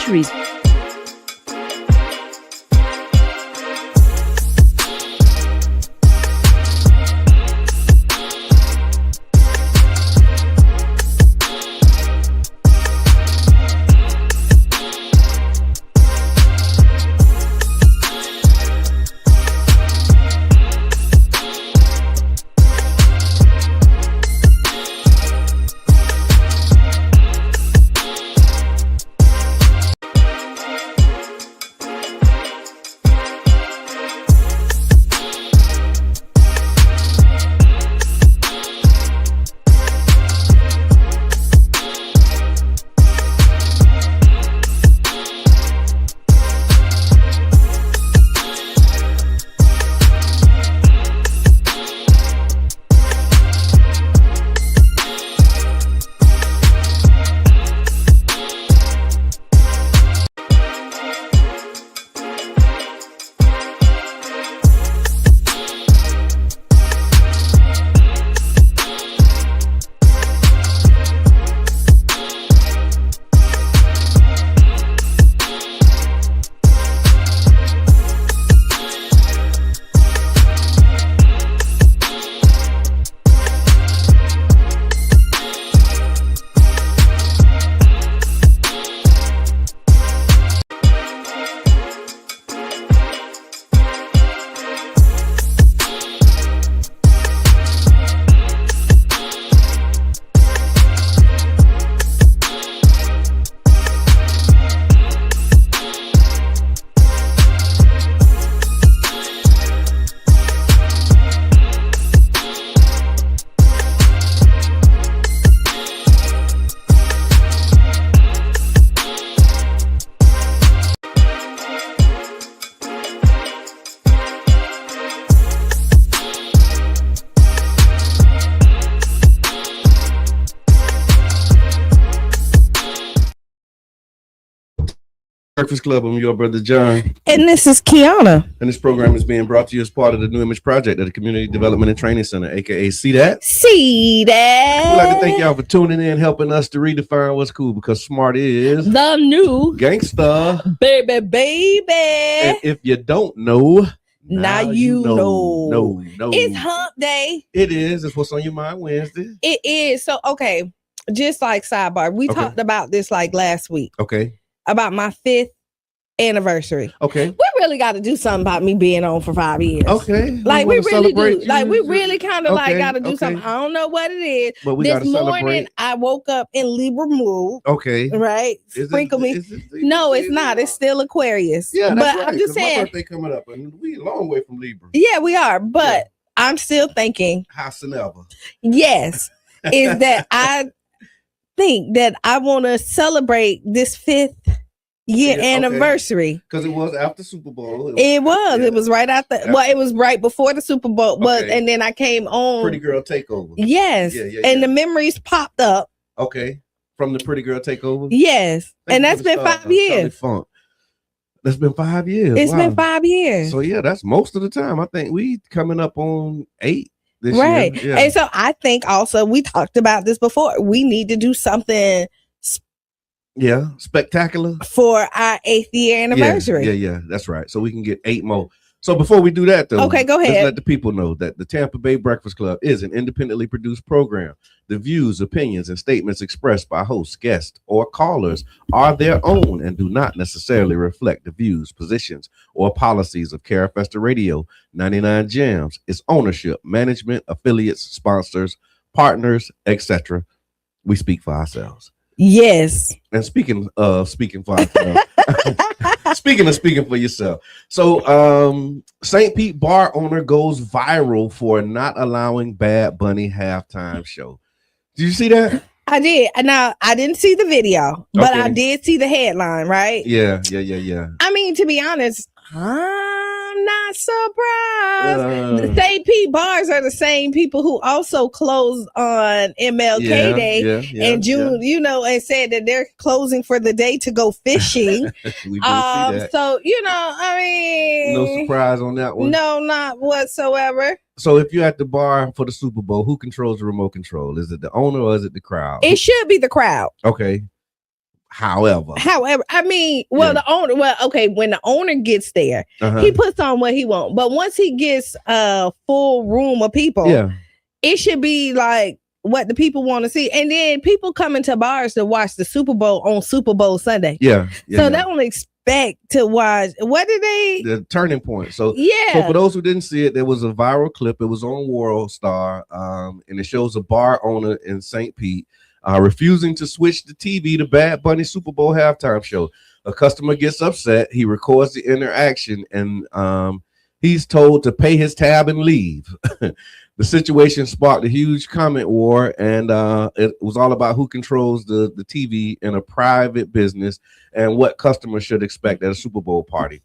anniversaries. Breakfast Club. I'm your brother John. And this is Qiana. And this program is being brought to you as part of the New Image Project at the Community Development and Training Center, aka See That. See That. We'd like to thank y'all for tuning in, helping us to redefine what's cool, because smart is the new gangsta. Baby. And if you don't know, now you know. No. It's hump day. It is. It's what's on your mind Wednesday. It is. So, okay, just like sidebar, we talked about this like last week. Okay. About my 5th anniversary. Okay. We really got to do something about me being on for 5 years. Okay. Like we really do. You. Like we really kind of like got to do okay. something. I don't know what it is. But we this morning celebrate. I woke up in Libra mood. Okay. Right. Sprinkle me. No, it's not. It's still Aquarius. Yeah, but that's right, I'm just saying. My birthday coming up, and we a long way from Libra. Yeah, we are. But I'm still thinking. House and ever. Yes, is that I think that I want to celebrate this 5th year anniversary, because it was after Super Bowl. It was right after. Well, it was right before the Super Bowl, but and then I came on Pretty Girl Takeover. Yes, and the memories popped up. Okay, from the Pretty Girl Takeover. Yes, and that's been 5 years. That's been 5 years. It's been 5 years. So yeah, that's most of the time. I think we coming up on 8 this year. Yeah. And so I think also we talked about this before. We need to do something. Spectacular for our 8th year anniversary. Yeah, that's right. So we can get 8 more. So before we do that, though, okay, go ahead. Let's let the people know that the Tampa Bay Breakfast Club is an independently produced program. The views, opinions, and statements expressed by hosts, guests, or callers are their own and do not necessarily reflect the views, positions, or policies of Carafesta Radio, 99 Gems, its ownership, management, affiliates, sponsors, partners, etc. We speak for ourselves. Yes. And speaking for ourselves, speaking for yourself. So St. Pete bar owner goes viral for not allowing Bad Bunny halftime show. Did you see that? I did. Now I didn't see the video, but I did see the headline, right? Yeah. I mean, to be honest, I'm not surprised. St. Pete bars are the same people who also closed on MLK Day in June, and said that they're closing for the day to go fishing. We do see that. So, I mean, no surprise on that one. No, not whatsoever. So if you're at the bar for the Super Bowl, who controls the remote control? Is it the owner or is it the crowd? It should be the crowd. Okay. However, I mean, the owner, when the owner gets there, he puts on what he wants. But once he gets a full room of people, it should be like what the people want to see. And then people come into bars to watch the Super Bowl on Super Bowl Sunday. So they don't expect to watch. What did they? The turning point. So for those who didn't see it, there was a viral clip. It was on World Star, and it shows a bar owner in St. Pete refusing to switch the TV to Bad Bunny Super Bowl halftime show. A customer gets upset. He records the interaction, and he's told to pay his tab and leave. The situation sparked a huge comment war, and it was all about who controls the TV in a private business and what customers should expect at a Super Bowl party.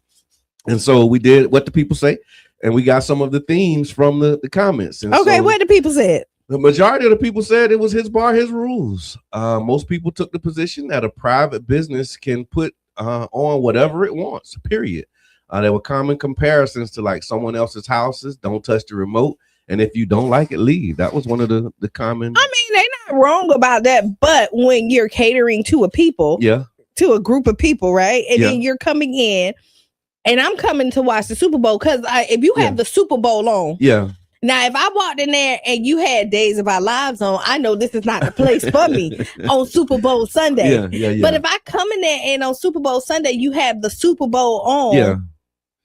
And so we did what the people say, and we got some of the themes from the comments. And what the people said? The majority of the people said it was his bar, his rules. Most people took the position that a private business can put on whatever it wants, period. There were common comparisons to like someone else's houses. Don't touch the remote. And if you don't like it, leave. That was one of the common. I mean, they're not wrong about that. But when you're catering to to a group of people, right? And then you're coming in, and I'm coming to watch the Super Bowl because if you have the Super Bowl on. Now, if I walked in there and you had Days of Our Lives on, I know this is not the place for me on Super Bowl Sunday. But if I come in there and on Super Bowl Sunday, you have the Super Bowl on,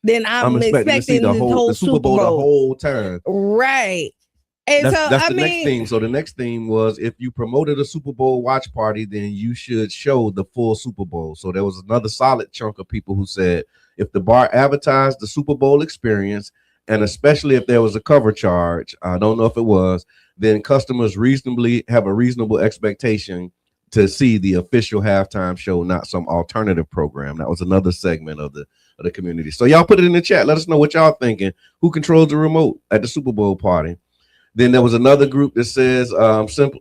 then I'm expecting to see the whole Super Bowl the whole time. Right. And that's the next theme. So the next theme was if you promoted a Super Bowl watch party, then you should show the full Super Bowl. So there was another solid chunk of people who said if the bar advertised the Super Bowl experience, and especially if there was a cover charge, I don't know if it was, then customers reasonably have a reasonable expectation to see the official halftime show, not some alternative program. That was another segment of the community. So y'all put it in the chat. Let us know what y'all thinking. Who controls the remote at the Super Bowl party? Then there was another group that says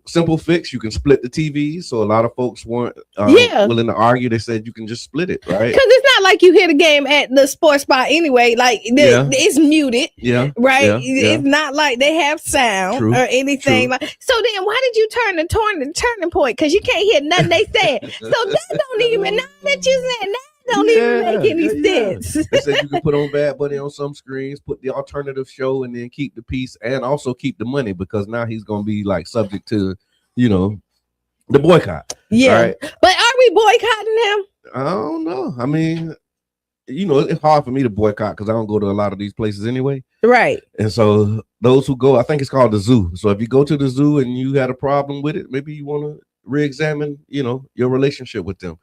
simple fix. You can split the TV. So a lot of folks weren't willing to argue. They said you can just split it, right? Because it's not like you hear the game at the sports bar anyway. Like it's muted, right? It's not like they have sound or anything. Like so. Then why did you turn the turning point? Because you can't hear nothing they said. So that don't even know that you said that. Don't even make any sense. They said you can put on Bad Bunny on some screens, put the alternative show, and then keep the peace and also keep the money because now he's going to be like subject to, the boycott. Right? But are we boycotting him? I don't know. I mean, it's hard for me to boycott because I don't go to a lot of these places anyway. Right. And so those who go, I think it's called the zoo. So if you go to the zoo and you had a problem with it, maybe you want to re-examine, your relationship with them.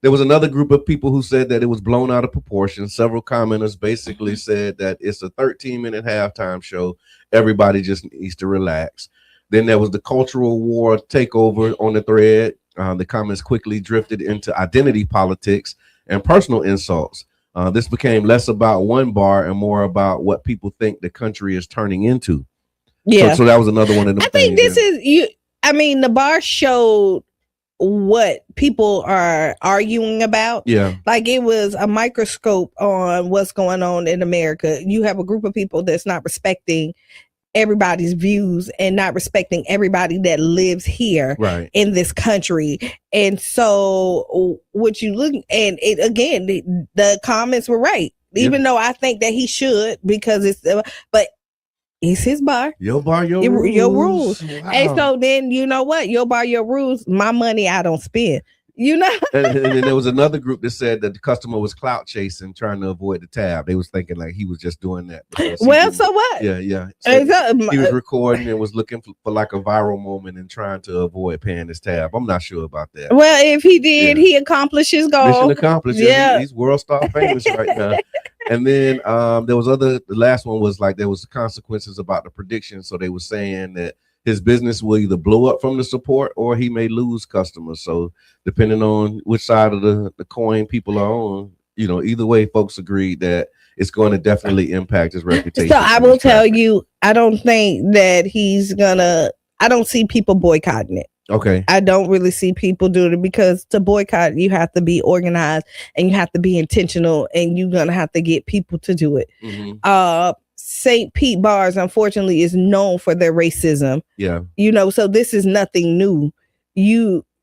There was another group of people who said that it was blown out of proportion. Several commenters basically said that it's a 13-minute halftime show. Everybody just needs to relax. Then there was the cultural war takeover on the thread. The comments quickly drifted into identity politics and personal insults. This became less about one bar and more about what people think the country is turning into. So that was another one of them. I think this is the bar showed what people are arguing about. Like it was a microscope on what's going on in America. You have a group of people that's not respecting everybody's views and not respecting everybody that lives here in this country. And so what you look and it again the comments were right, even though I think that he should because it's his bar. Your bar, your rules. Wow. And so then you know what? Your bar, your rules. My money I don't spend. And then there was another group that said that the customer was clout chasing, trying to avoid the tab. They was thinking like he was just doing that. Well, so what? Yeah. So he was recording and was looking for like a viral moment and trying to avoid paying his tab. I'm not sure about that. Well, if he did, he accomplished his goal. Mission accomplished. Yeah, he's world star famous right now. And then there was the last one was like there was consequences about the prediction. So they were saying that his business will either blow up from the support or he may lose customers. So depending on which side of the coin people are on, either way, folks agreed that it's going to definitely impact his reputation. So I will tell you, I don't think that I don't see people boycotting it. Okay. I don't really see people doing it because to boycott, you have to be organized and you have to be intentional and you're going to have to get people to do it. Mm-hmm. St. Pete bars, unfortunately, is known for their racism. Yeah. So this is nothing new.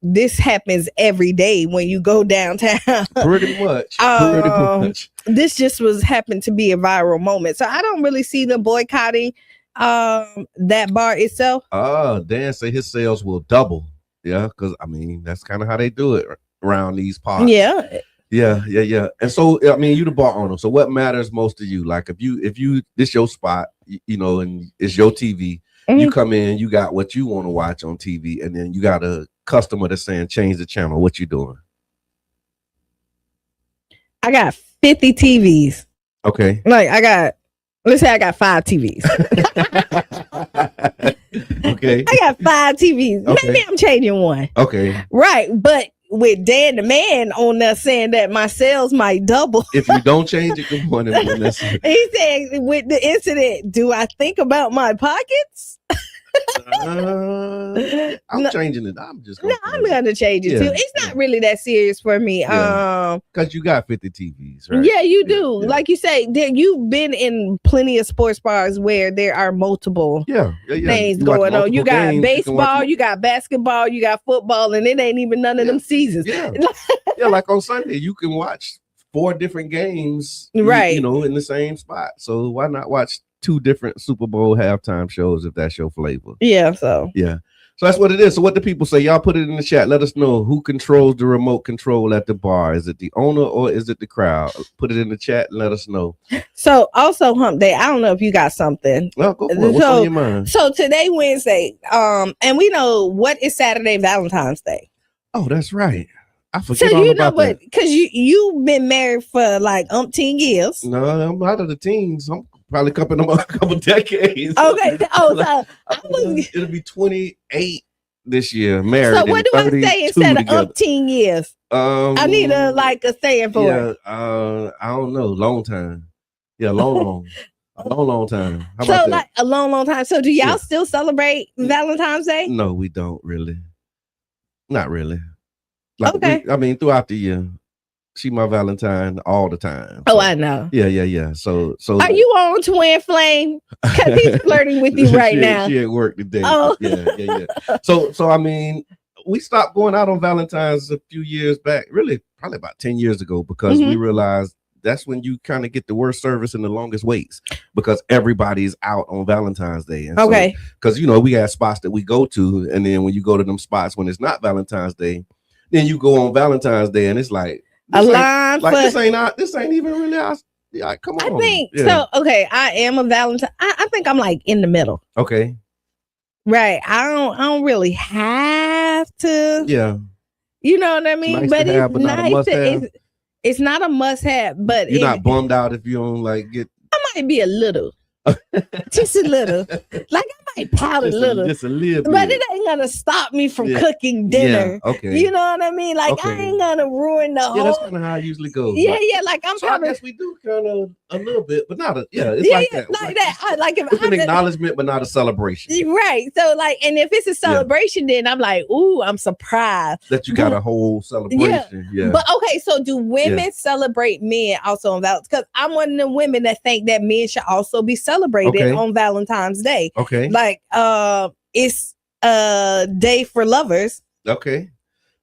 this happens every day when you go downtown. Pretty much. This just happened to be a viral moment. So I don't really see them boycotting that bar itself. Dan say his sales will double. Yeah, because I mean that's kind of how they do it around these parts. Yeah. And so I mean, you the bar owner. So what matters most to you? Like if you this your spot, you know, and it's your TV. You come in, you got what you want to watch on TV, and then you got a customer that's saying change the channel. What you doing? I got 50 TVs. Okay. Like let's say I got 5 TVs. Okay. I got 5 TVs. Okay. Maybe I'm changing one. Okay. Right. But with Dan the man on there saying that my sales might double. If you don't change it, good morning. He said with the incident, do I think about my pockets? I'm changing it. I'm gonna change it too. It's not really that serious for me. Because you got 50 TVs, right? Yeah, you do. Yeah. Like you say, you've been in plenty of sports bars where there are multiple things going on. You got baseball, you got basketball, you got football, and it ain't even none of them seasons. Yeah, like on Sunday, you can watch 4 different games, right? You know, in the same spot. So why not watch 2 different Super Bowl halftime shows if that's your flavor? So that's what it is. So what do people say? Y'all put it in the chat. Let us know who controls the remote control at the bar. Is it the owner or is it the crowd? Put it in the chat and let us know. So also Hump Day, I don't know if you got something. Well, go for it. What's on your mind? So today Wednesday, and we know what is Saturday, Valentine's Day. Oh, that's right. I forget so all you about know, that. Because you've been married for like umpteen years. No, I'm out of the teens. I'm probably a couple decades. Okay. So it'll be 28 this year. Married. So what do I say instead of umpteen years? I need a saying for it. I don't know. Long time. Yeah, long. A long time. How about that? A long time. So do y'all still celebrate Valentine's Day? No, we don't really. Not really. Okay. I mean, throughout the year, she my Valentine all the time. So. Oh, I know. Yeah. So are you on Twin Flame? Because he's flirting with you right now. She at work today. Oh. Yeah. So I mean, we stopped going out on Valentine's a few years back, really probably about 10 years ago, because we realized that's when you kind of get the worst service and the longest waits, because everybody's out on Valentine's Day. And okay. Because, you know, we got spots that we go to, and then when you go to them spots when it's not Valentine's Day, then you go on Valentine's Day and it's like a line this ain't even really us. Yeah, come on. I think so. Okay, I am a Valentine. I think I'm like in the middle. Okay. Right. I don't really have to. Yeah. You know what I mean? But it's nice. It's not a must have, but you're not bummed out if you don't get. I might be a little. Just a little. Like I might pout a little. Just a little bit. But it ain't gonna stop me from cooking dinner. Yeah, okay. You know what I mean? Like I ain't gonna ruin the whole. Yeah, that's kind of how I usually go. Yeah. Like I'm so probably. I guess we do kind of a little bit, but not a. Yeah, it's like that. Like if it's an acknowledgement, but not a celebration. Right. So and if it's a celebration, then I'm like, ooh, I'm surprised that you got a whole celebration. Yeah. But okay, so do women celebrate men also on Valentine's? Because I'm one of the women that think that men should also be celebrated on Valentine's Day. Okay. Like it's a day for lovers. Okay.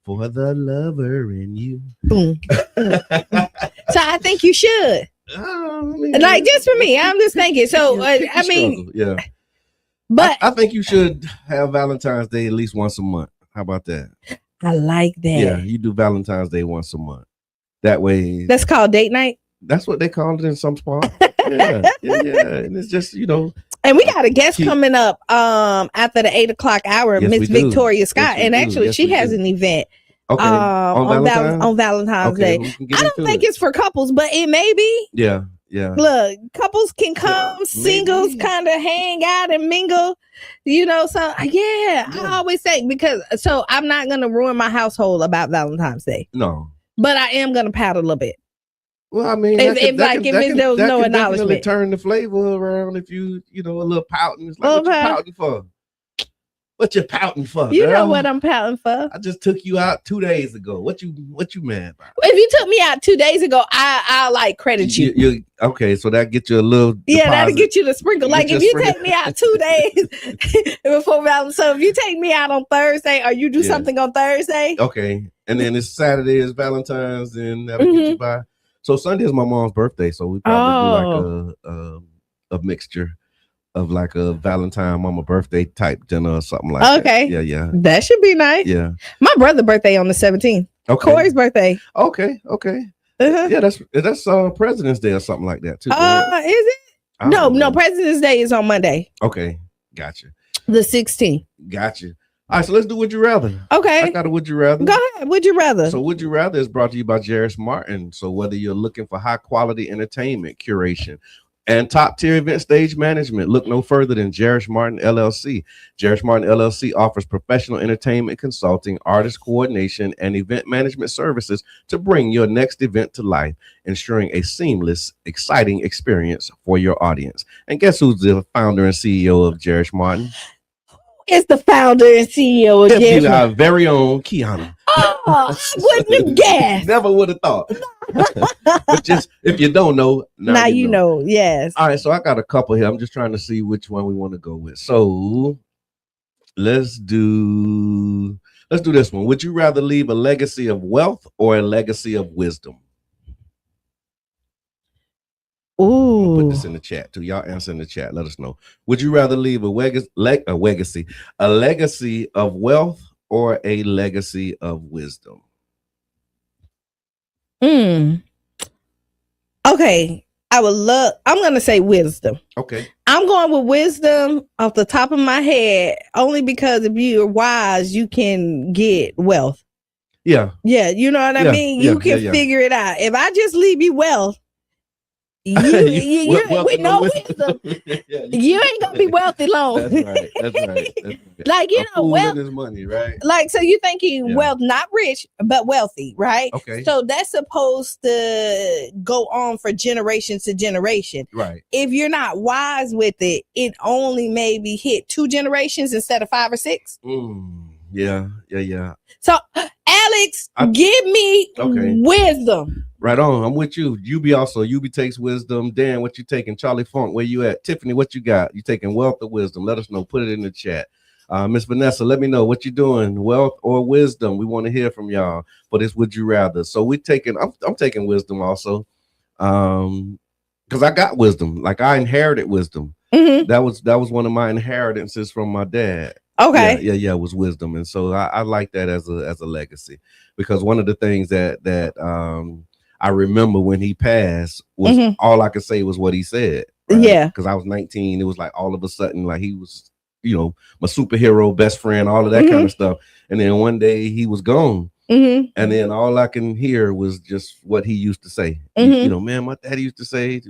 For the lover in you. Boom. So I think you should. Like just for me, I'm just thinking. So I mean, but I think you should have Valentine's Day at least once a month. How about that? I like that. Yeah, you do Valentine's Day once a month. That way. That's called date night. That's what they call it in some spots. Yeah. And it's just, you know. And we got a guest coming up after the 8 o'clock hour, Miss Victoria Scott. And actually she has an event on Valentine's Day. I don't think it's for couples, but it may be. Yeah. Look, couples can come, singles kind of hang out and mingle, you know. So I always say, because I'm not gonna ruin my household about Valentine's Day. No. But I am gonna pout a little bit. Well, I mean, if there was no acknowledgement, turn the flavor around. If you know, a little pouting, it's like what you pouting for? What you pouting for? You girl? know what I'm pouting for. I just took you out 2 days ago. What you mad about? If you took me out 2 days ago, I like credit you. You okay? So that get you a little deposit. That'll get you the sprinkle. Like if you take me out 2 days before Valentine's, so if you take me out on Thursday or you do something on Thursday, okay, and then it's Saturday is Valentine's, and that'll get you by. So Sunday is my mom's birthday, so we probably do like a mixture of like a Valentine mama birthday type dinner or something like that. Okay. Yeah. That should be nice. Yeah. My brother's birthday on the 17th. Okay. Corey's birthday. Okay. Yeah, that's President's Day or something like that too. Is it? No, President's Day is on Monday. Okay. Gotcha. The 16th. Gotcha. All right, so let's do Would You Rather. Okay. I got a Would You Rather. Go ahead. Would you rather? So Would You Rather is brought to you by Jairus Martin. So whether you're looking for high quality entertainment curation and top tier event stage management, look no further than Jairus Martin LLC. Jairus Martin LLC offers professional entertainment consulting, artist coordination, and event management services to bring your next event to life, ensuring a seamless, exciting experience for your audience. And guess who's the founder and CEO of Jairus Martin? Is the founder and CEO of Jairus. Our very own Qiana. Oh, I wouldn't have guessed. Never would have thought. But just if you don't know, now you know. Yes. All right, so I got a couple here. I'm just trying to see which one we want to go with. So let's do this one. Would you rather leave a legacy of wealth or a legacy of wisdom? Ooh. Put this in the chat too. Y'all answer in the chat. Let us know. Would you rather leave a legacy of wealth or a legacy of wisdom? Okay. I'm gonna say wisdom. Okay. I'm going with wisdom off the top of my head, only because if you're wise, you can get wealth. Yeah. Yeah, you know what I mean? You can figure it out. If I just leave you wealth, you with no wisdom, you ain't gonna be wealthy long. That's right. Like, you know, wealth is money, right? Like, so you're thinking wealth, not rich, but wealthy, right? Okay. So that's supposed to go on for generation to generation. Right. If you're not wise with it, it only maybe hit 2 generations instead of 5 or 6. Yeah. So, Alex, give me wisdom. Right on. I'm with you. UB takes wisdom. Dan, what you taking? Charlie Funk, where you at? Tiffany, what you got? You taking wealth or wisdom? Let us know. Put it in the chat. Miss Vanessa, let me know what you doing. Wealth or wisdom? We want to hear from y'all for this. Would you rather? So I'm taking wisdom also. Because I got wisdom. Like I inherited wisdom. Mm-hmm. That was one of my inheritances from my dad. Okay. Yeah, it was wisdom. And so I like that as a legacy, because one of the things that I remember when he passed was all I could say was what he said. Right? Yeah. Because I was 19. It was like all of a sudden, like he was, my superhero best friend, all of that kind of stuff. And then one day he was gone. And then all I can hear was just what he used to say. Man, my daddy used to say,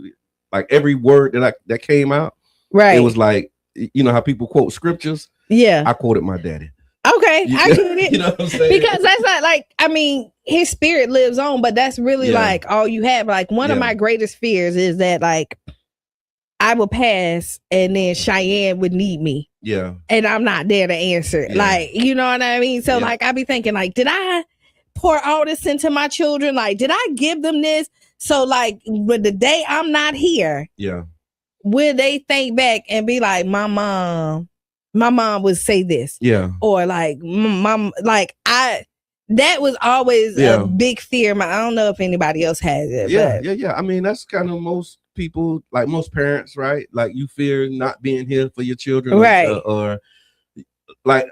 like every word that came out. Right. It was like, how people quote scriptures. Yeah. I quoted my daddy. Okay, I get it. You know what I'm saying? Because that's not like, his spirit lives on, but that's really like all you have. Like one of my greatest fears is that like I will pass and then Cheyenne would need me. Yeah. And I'm not there to answer. Yeah. Like, you know what I mean? So like I be thinking like, did I pour all this into my children? Like, did I give them this? So like with the day I'm not here, will they think back and be like, my mom would say this. Yeah. Or like mom, like that was always a big fear. I don't know if anybody else has it. Yeah. That's kind of most people, like most parents, right? Like you fear not being here for your children. Right. Or like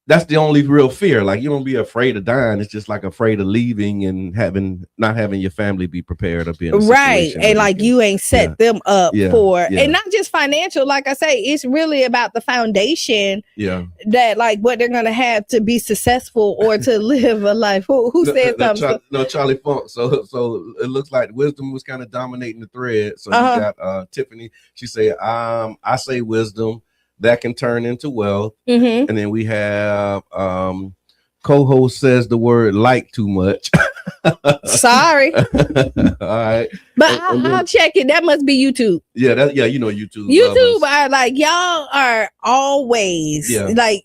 that's the only real fear. Like you don't be afraid of dying. It's just like afraid of leaving and not having your family be prepared up in right. And like you ain't set them up for and not just financial. Like I say, it's really about the foundation. Yeah. That like what they're gonna have to be successful or to live a life. Who said something? Charlie Funk. So it looks like wisdom was kind of dominating the thread. So you got Tiffany. She said, I say wisdom that can turn into wealth. And then we have co-host says the word like too much. Sorry. All right. But I'll check it. That must be YouTube. Yeah, YouTube. YouTube are like, y'all are always like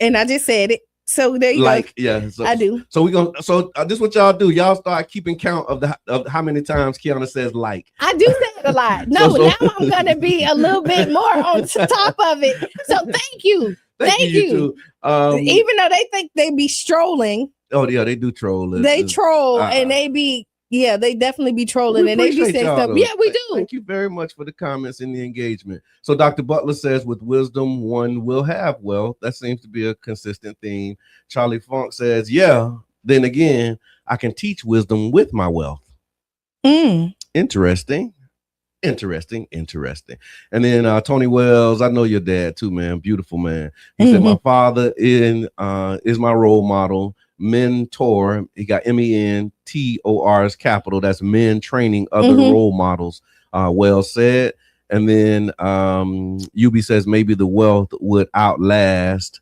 And I just said it. So there you go. Yeah, so, I do. So this is what y'all do. Y'all start keeping count of how many times Qiana says like. I do say it a lot. No, now I'm gonna be a little bit more on top of it. So thank you. Thank you. Too. Even though they think they be strolling. Oh yeah, they do troll. They troll and they be. Yeah, they definitely be trolling and they be saying stuff. Yeah, we do. Thank you very much for the comments and the engagement. So Dr. Butler says, with wisdom, one will have wealth. That seems to be a consistent theme. Charlie Funk says, yeah, then again, I can teach wisdom with my wealth. Interesting. And then Tony Wells, I know your dad too, man. Beautiful man. He said, my father is my role model. Mentor, he got MENTOR's capital. That's men training other role models. Well said. And then UB says maybe the wealth would outlast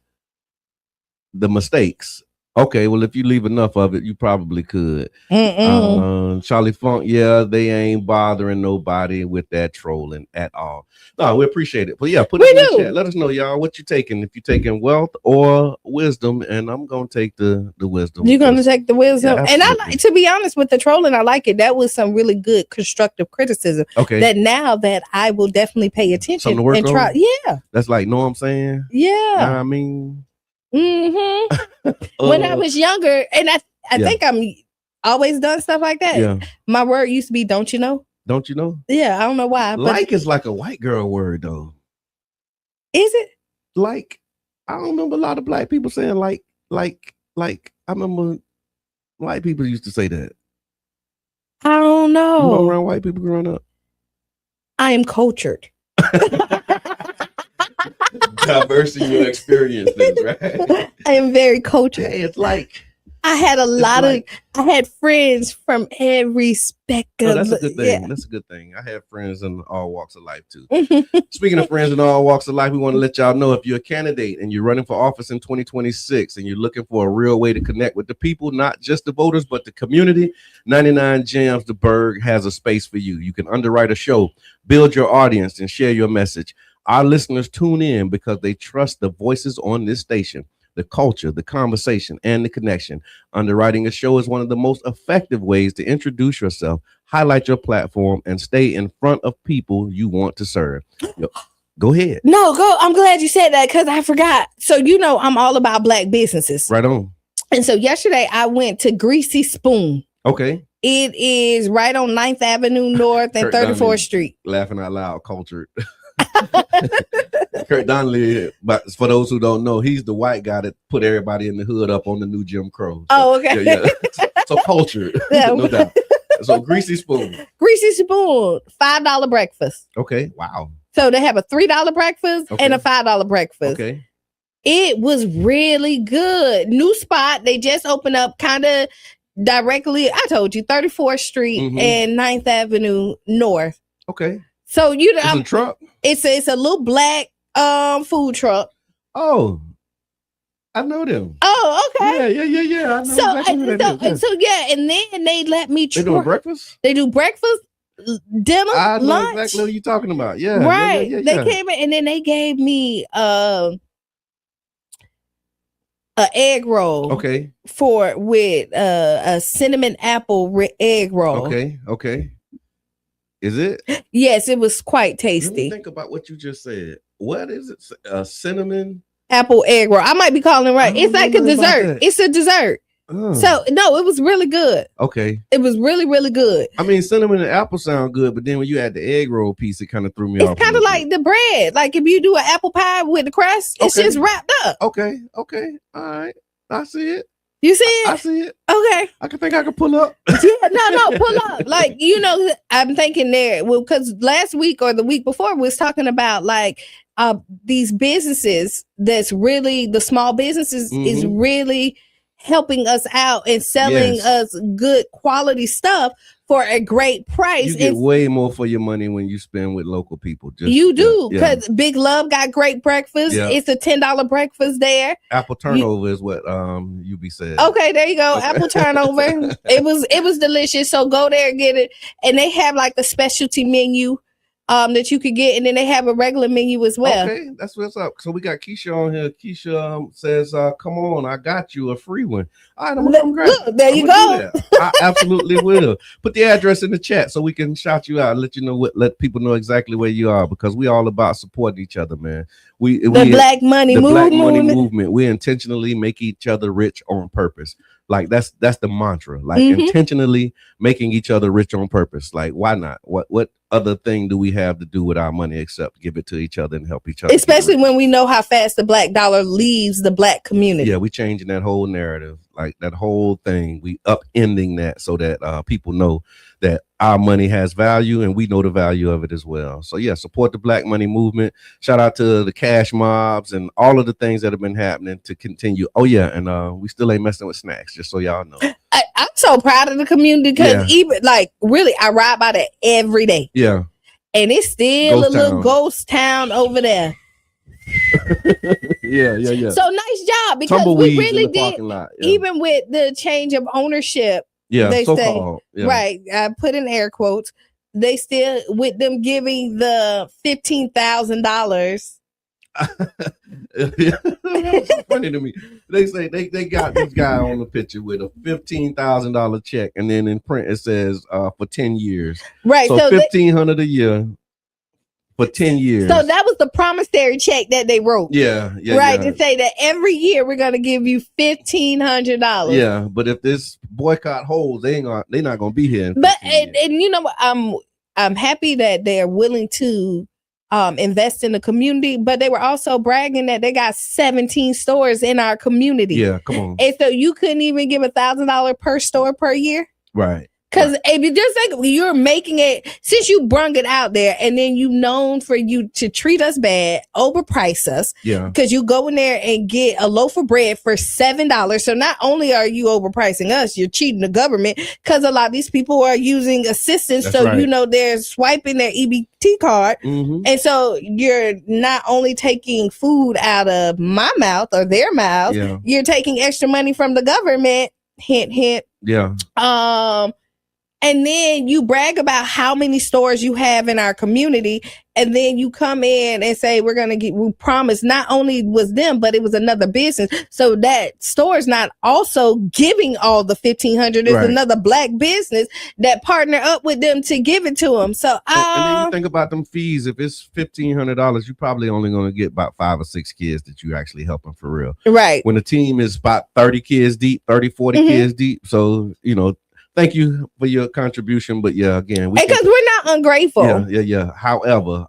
the mistakes. Okay, well, if you leave enough of it, you probably could. Charlie Funk, yeah, they ain't bothering nobody with that trolling at all. No, we appreciate it. But yeah, put it in the chat. Let us know, y'all, what you taking. If you're taking wealth or wisdom, and I'm gonna take the wisdom. You're gonna take the wisdom, yeah, and I like, to be honest, with the trolling, I like it. That was some really good constructive criticism. Okay, that now that I will definitely pay attention and try. Yeah, that's like, know what I'm saying? Yeah, I mean. When I was younger, and I think I'm always done stuff like that. Yeah. My word used to be, don't you know? Don't you know? Yeah, I don't know why. Like is like a white girl word though. Is it? Like, I don't remember a lot of black people saying like. I remember white people used to say that. I don't know. You know around white people growing up? I am cultured. Diversity in your experiences, right? I am very cultured. Hey, it's like I had I had friends from every spectrum. That's a good thing. Yeah. That's a good thing. I have friends in all walks of life too. Speaking of friends in all walks of life, we want to let y'all know, if you're a candidate and you're running for office in 2026 and you're looking for a real way to connect with the people, not just the voters, but the community, 99 Gems the Berg has a space for you. You can underwrite a show, build your audience, and share your message. Our listeners tune in because they trust the voices on this station, the culture, the conversation, and the connection. Underwriting a show is one of the most effective ways to introduce yourself, highlight your platform, and stay in front of people you want to serve. Go ahead. No, go. I'm glad you said that because I forgot. So, I'm all about Black businesses. Right on. And so yesterday I went to Greasy Spoon. Okay. It is right on 9th Avenue North and 34th Street. Laughing out loud, cultured. Kurt Donnelly, but for those who don't know, he's the white guy that put everybody in the hood up on the new Jim Crow. So, okay. Yeah. So cultured, no doubt. So Greasy Spoon, $5 breakfast. Okay, wow. So they have a $3 breakfast and a $5 breakfast. Okay. It was really good. New spot. They just opened up kind of directly, I told you, 34th Street and 9th Avenue North. Okay. So it's a truck. It's a little black food truck. Oh, I know them. Oh, okay. Yeah. I know and then they let me try. They doing breakfast? They do breakfast, dinner, I know lunch. exactly what you're talking about. Yeah. Right. Yeah. They came in and then they gave me an egg roll. Okay. With a cinnamon apple egg roll. Okay. Is it? Yes, it was quite tasty. Let me think about what you just said. What is it? A cinnamon apple egg roll. I might be calling it right. It's like a dessert. It's a dessert. Oh. So no, it was really good. Okay. It was really, really good. I mean, cinnamon and apple sound good, but then when you add the egg roll piece, it kind of threw me off. It's kind of like the bread. Like if you do an apple pie with the crust, it's just wrapped up. Okay. All right. I see it. You see it? I see it. Okay. I think I can pull up. Yeah, no, pull up. Like, I'm thinking there, because last week or the week before we was talking about like these businesses that's really, the small businesses is really helping us out and selling us good quality stuff for a great price. You get way more for your money when you spend with local people. You do, because Big Love got great breakfast. Yeah. It's a $10 breakfast there. Apple turnover is what UB said. Okay, there you go. Okay. Apple turnover. It was delicious. So go there and get it. And they have like the specialty menu that you could get, and then they have a regular menu as well. Okay, that's what's up. So we got Keisha on here. Keisha says, "Come on, I got you a free one." All right, I'm gonna come grab it. There you go. I absolutely will. Put the address in the chat so we can shout you out, and let you know let people know exactly where you are, because we all about supporting each other, man. The Black Money Movement. We intentionally make each other rich on purpose. Like that's the mantra. Like intentionally making each other rich on purpose. Like why not? What other thing do we have to do with our money except give it to each other and help each other? Especially when we know how fast the black dollar leaves the black community. Yeah, we changing that whole narrative, like that whole thing. We upending that so that people know that our money has value and we know the value of it as well. So yeah, support the Black Money Movement. Shout out to the cash mobs and all of the things that have been happening to continue. Oh yeah, and we still ain't messing with snacks, just so y'all know. I'm so proud of the community because even like really, I ride by that every day. Yeah, and it's still a little ghost town over there. yeah. So nice job, because we really did, even with the change of ownership. Yeah, they say, right. I put in air quotes. They still, with them giving the $15,000. That's so funny to me. They say they got this guy on the picture with a $15,000 check, and then in print it says for 10 years. Right. So $1,500 a year for 10 years. So that was the promissory check that they wrote. Yeah. Right. To say that every year we're gonna give you $1,500. Yeah, but if this boycott holds, they're not gonna be here. But and you know, I'm happy that they're willing to invest in the community, but they were also bragging that they got 17 stores in our community. Yeah, come on. And so you couldn't even give $1,000 per store per year, right? Because if you just like you're making it, since you brung it out there, and then you known for you to treat us bad, overprice us. Yeah. Because you go in there and get a loaf of bread for $7. So not only are you overpricing us, you're cheating the government, because a lot of these people are using assistance. That's so right. You know they're swiping their EBT card. And so you're not only taking food out of my mouth or their mouth, you're taking extra money from the government. Hint, hint. Yeah. And then you brag about how many stores you have in our community. And then you come in and say, we promise. Not only was them, but it was another business. So that store is not also giving all the $1,500. There's another black business that partner up with them to give it to them. So, and then you think about them fees. If it's $1,500, you're probably only going to get about 5 or 6 kids that you actually helping for real. Right. When the team is about 30 kids deep, 30, 40 kids deep. So, thank you for your contribution, but yeah, again, because we're not ungrateful. Yeah. However,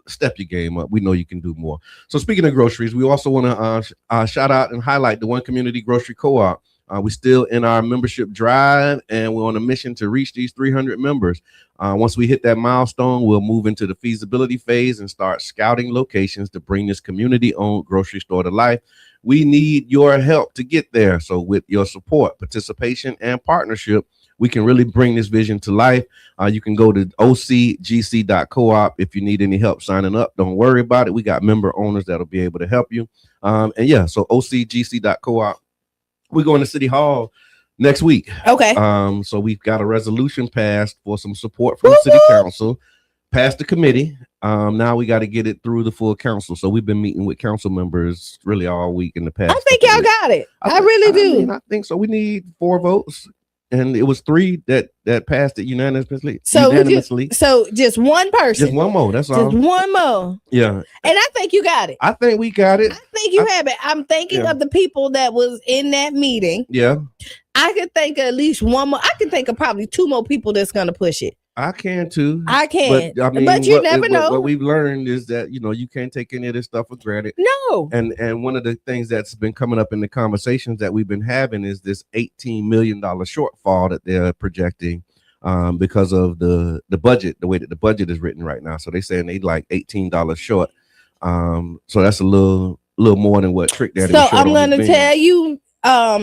step your game up. We know you can do more. So speaking of groceries, we also want to shout out and highlight the One Community Grocery Co-op. We're still in our membership drive, and we're on a mission to reach these 300 members. Once we hit that milestone, we'll move into the feasibility phase and start scouting locations to bring this community-owned grocery store to life. We need your help to get there. So with your support, participation, and partnership, we can really bring this vision to life. You can go to ocgc.coop if you need any help signing up. Don't worry about it. We got member owners that'll be able to help you. So ocgc.coop. We're going to City Hall next week. Okay. So we've got a resolution passed for some support from the City Council, passed the committee. Now we got to get it through the full council. So we've been meeting with council members really all week in the past. I think y'all got it. I really do. I think so. We need 4 votes. And it was 3 that passed it unanimously. So just one person. Just one more. That's all. Just one more. Yeah. And I think you got it. I think we got it. I think you have it. I'm thinking of the people that was in that meeting. Yeah. I could think of at least one more. I can think of probably 2 more people that's going to push it. I can too. I can. But you never know. What we've learned is that, you can't take any of this stuff for granted. No. And one of the things that's been coming up in the conversations that we've been having is this $18 million shortfall that they're projecting because of the budget, the way that the budget is written right now. So they're saying they like $18 short. So that's a little more than what Trick Daddy was short. So I'm going to tell you,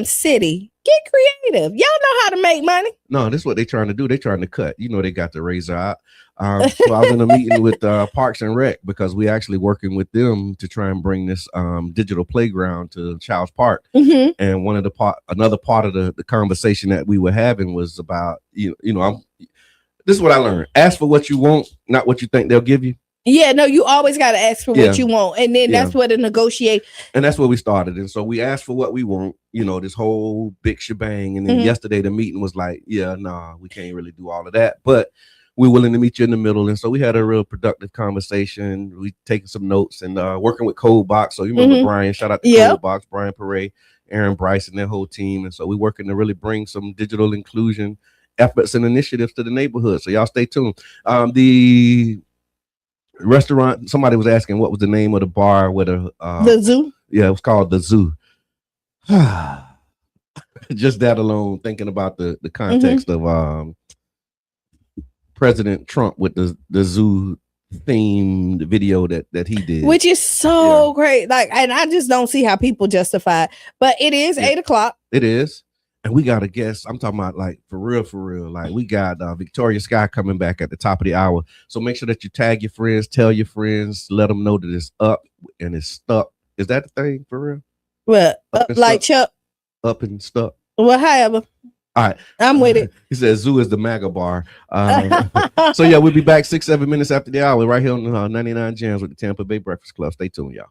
City, get creative. Y'all know how to make money. No, this is what they're trying to do. They're trying to cut. They got the razor out. So I was in a meeting with Parks and Rec because we actually working with them to try and bring this digital playground to Child's Park. And another part of the conversation that we were having was about This is what I learned. Ask for what you want, not what you think they'll give you. Yeah, no, you always got to ask for what you want. And then that's what to negotiate. And that's where we started. And so we asked for what we want, this whole big shebang. And then yesterday the meeting was like, we can't really do all of that. But we're willing to meet you in the middle. And so we had a real productive conversation. We taking some notes and working with Code Box. So you remember Brian, shout out to Code Box, Brian Perret, Aaron Bryce, and their whole team. And so we're working to really bring some digital inclusion efforts and initiatives to the neighborhood. So y'all stay tuned. The restaurant, somebody was asking what was the name of the bar with the zoo. Yeah, it was called the Zoo. Just that alone, thinking about the context of President Trump with the zoo themed video that he did, which is so great. Like, and I just don't see how people justify it. But it is 8:00. It is. And we got a guest. I'm talking about like for real. Like we got Victoria Sky coming back at the top of the hour. So make sure that you tag your friends, tell your friends, let them know that it's up and it's stuck. Is that the thing for real? Well, like Chuck. Up and stuck. Well, however. All right. I'm with it. He says zoo is the MAGA bar. So yeah, we'll be back 6-7 minutes after the hour right here on 99 Jams with the Tampa Bay Breakfast Club. Stay tuned, y'all.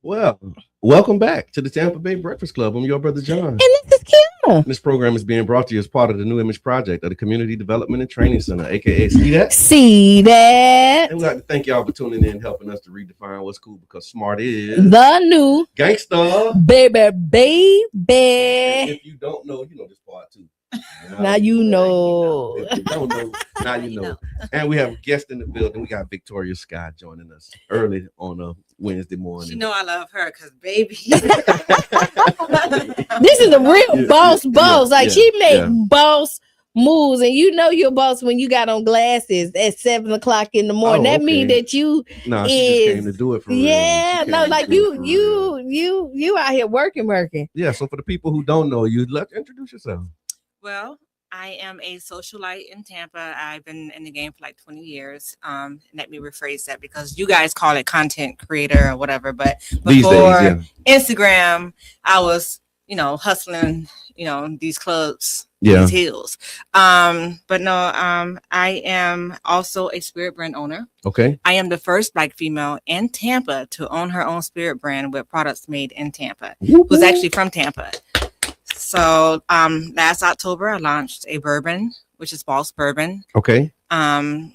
Well, welcome back to the Tampa Bay Breakfast Club. I'm your brother John. And this is Qiana. This program is being brought to you as part of the New Image Project of the Community Development and Training Center, aka See That? See That. And we'd like to thank y'all for tuning in, helping us to redefine what's cool, because smart is the new gangsta. Baby. And if you don't know, you know this part too. Now you know. If you don't know, now you know. And we have a guest in the building. We got Victoria Sky joining us early on a Wednesday morning. You know I love her because baby. This is a real boss. Like she make boss moves, and you know you're a boss when you got on glasses at 7:00 in the morning. That means that you she just came to do it for real. Yeah, no, like you out here working. Yeah, so for the people who don't know you, let's introduce yourself. Well, I am a socialite in Tampa. I've been in the game for like 20 years. Let me rephrase that because you guys call it content creator or whatever. But before Instagram, I was, hustling, these clubs, these hills. But no, I am also a spirit brand owner. Okay. I am the first Black female in Tampa to own her own spirit brand with products made in Tampa, who's actually from Tampa. So last October, I launched a bourbon, which is Boss Bourbon. Okay. I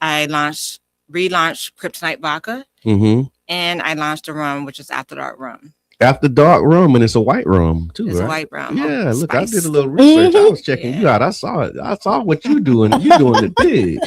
relaunched Kryptonite Vodka, and I launched a rum, which is After Dark Rum. After Dark Rum, and it's a white rum too. It's right? a white rum. Yeah, look, spice. I did a little research. I was checking you out. I saw it. I saw what you're doing. You're doing it big.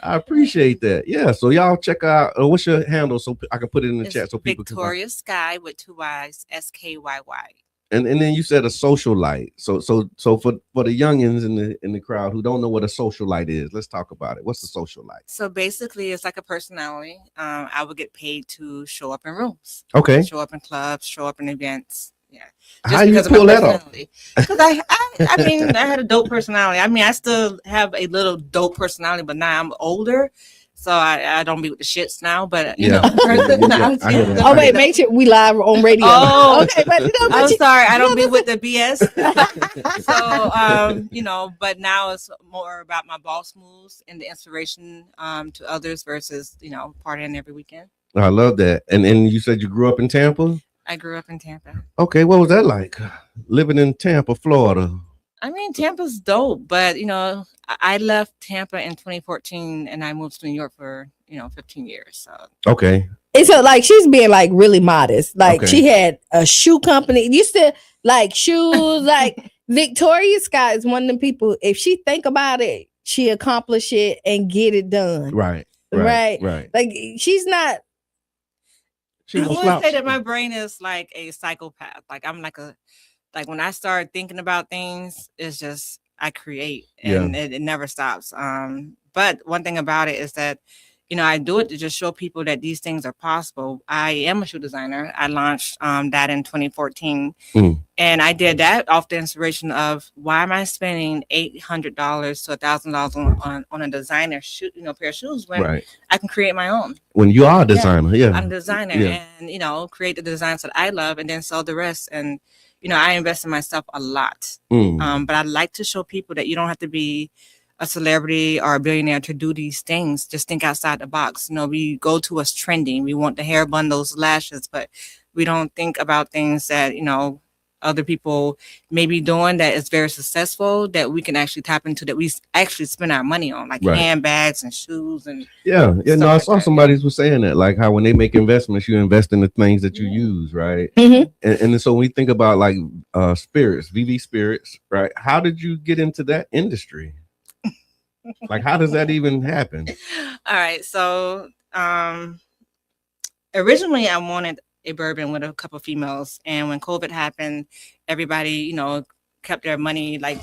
I appreciate that. Yeah. So y'all check out. What's your handle so I can put it in the chat so people can. Victoria Sky with 2 Y's, SKYY. And then you said a socialite. So for the youngins in the crowd who don't know what a socialite is, let's talk about it. What's a socialite? So basically, it's like a personality. I would get paid to show up in rooms. Okay. Show up in clubs. Show up in events. Yeah. How you pull that off? Because I mean, I had a dope personality. I mean, I still have a little dope personality, but now I'm older. So I don't be with the shits now, but Oh wait, make sure we live on radio. Oh, okay, but I'm sorry, I don't be with the BS. So but now it's more about my boss moves and the inspiration to others versus partying every weekend. I love that. And you said you grew up in Tampa? I grew up in Tampa. Okay, what was that like living in Tampa, Florida? I mean, Tampa's dope, but I left Tampa in 2014 and I moved to New York for 15 years. So okay. And so she's being really modest. She had a shoe company. Used to shoes. Victoria Scott is one of them people. If she think about it, she accomplish it and get it done. Right. She's not. I would say that my brain is like a psychopath. I'm like when I start thinking about things, it's just I create and it never stops. But one thing about it is that, I do it to just show people that these things are possible. I am a shoe designer. I launched that in 2014. And I did that off the inspiration of why am I spending $800 to $1,000 on a designer shoe, pair of shoes when I can create my own. When you are a designer, I'm a designer and create the designs that I love and then sell the rest. And I invest in myself a lot. But I like to show people that you don't have to be a celebrity or a billionaire to do these things. Just think outside the box. We go to what's trending. We want the hair bundles, lashes, but we don't think about things that, other people may be doing that is very successful that we can actually tap into, that we actually spend our money on, like handbags and shoes and no, I saw somebody was saying that, like how when they make investments, you invest in the things that you use, right? And so when we think about spirits, VV Spirits, right? How did you get into that industry? How does that even happen? All right, so originally I wanted a bourbon with a couple of females, and when COVID happened, everybody kept their money But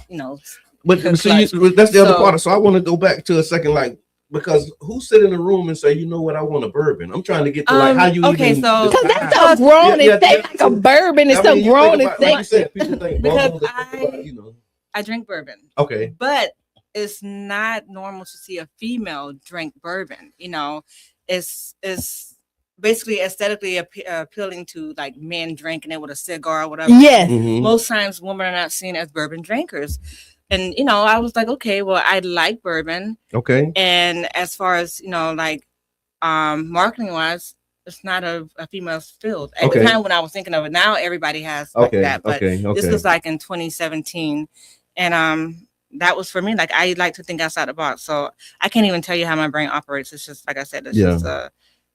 that's the other part. So I want to go back to a second, because who sit in a room and say, what, I want a bourbon? I'm trying to get to how you because that's so grown and think like a bourbon is so grown and think. People think because I drink bourbon. Okay, but it's not normal to see a female drink bourbon. It's basically aesthetically appealing to men drinking it with a cigar or whatever. Yes. Most times women are not seen as bourbon drinkers. And, I was like, okay, well, I like bourbon. Okay. And as far as, marketing wise, it's not a female's field. At the time when I was thinking of it, now everybody has like that. But this was like in 2017. And that was for me. Like, I like to think outside the box. So I can't even tell you how my brain operates. It's just, like I said,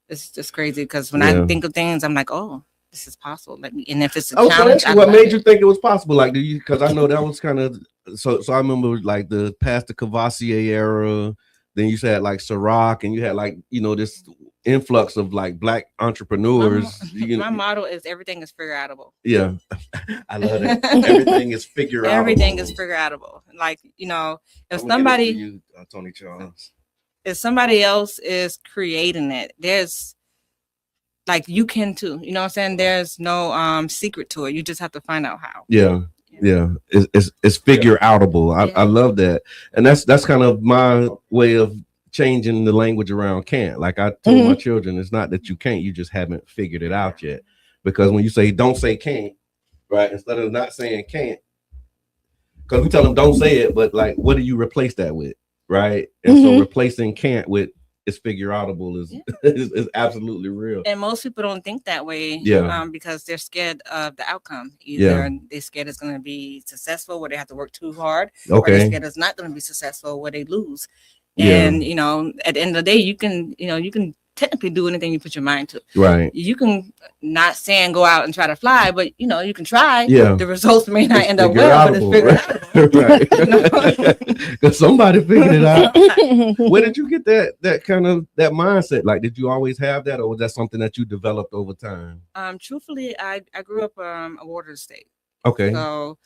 it's just crazy. Because when I think of things, I'm like, oh, this is possible. Let me, and if it's a challenge, what made you think it was possible? Like, because I know that was kind of, so I remember like the past the Cavassier era. Then you had like Ciroc, and you had like, this influx of like Black entrepreneurs. My motto is everything is figure outable. Yeah. I love that. Everything is figure outable. Everything is figure outable. Like, if somebody, Tony Charles, if somebody else is creating it, there's like, you can too. You know what I'm saying? There's no secret to it. You just have to find out how. Yeah. It's figure outable. I love that. And that's kind of my way of changing the language around can't. Like I told my children, it's not that you can't, you just haven't figured it out yet. Because when you say don't say can't, right, instead of not saying can't, because we tell them don't say it, but like, what do you replace that with, right? And so replacing can't with it's figure outable is absolutely real. And most people don't think that way, because they're scared of the outcome. Either they're scared it's going to be successful, where they have to work too hard, or they're scared it's not going to be successful, where they lose. And at the end of the day, you can technically do anything you put your mind to. Right. You can not saying go out and try to fly, but you can try. Yeah. The results may not end up well, but it's figured out. Right. Because somebody figured it out. Where did you get that kind of that mindset? Like, did you always have that, or was that something that you developed over time? Truthfully, I grew up a water estate. Okay. So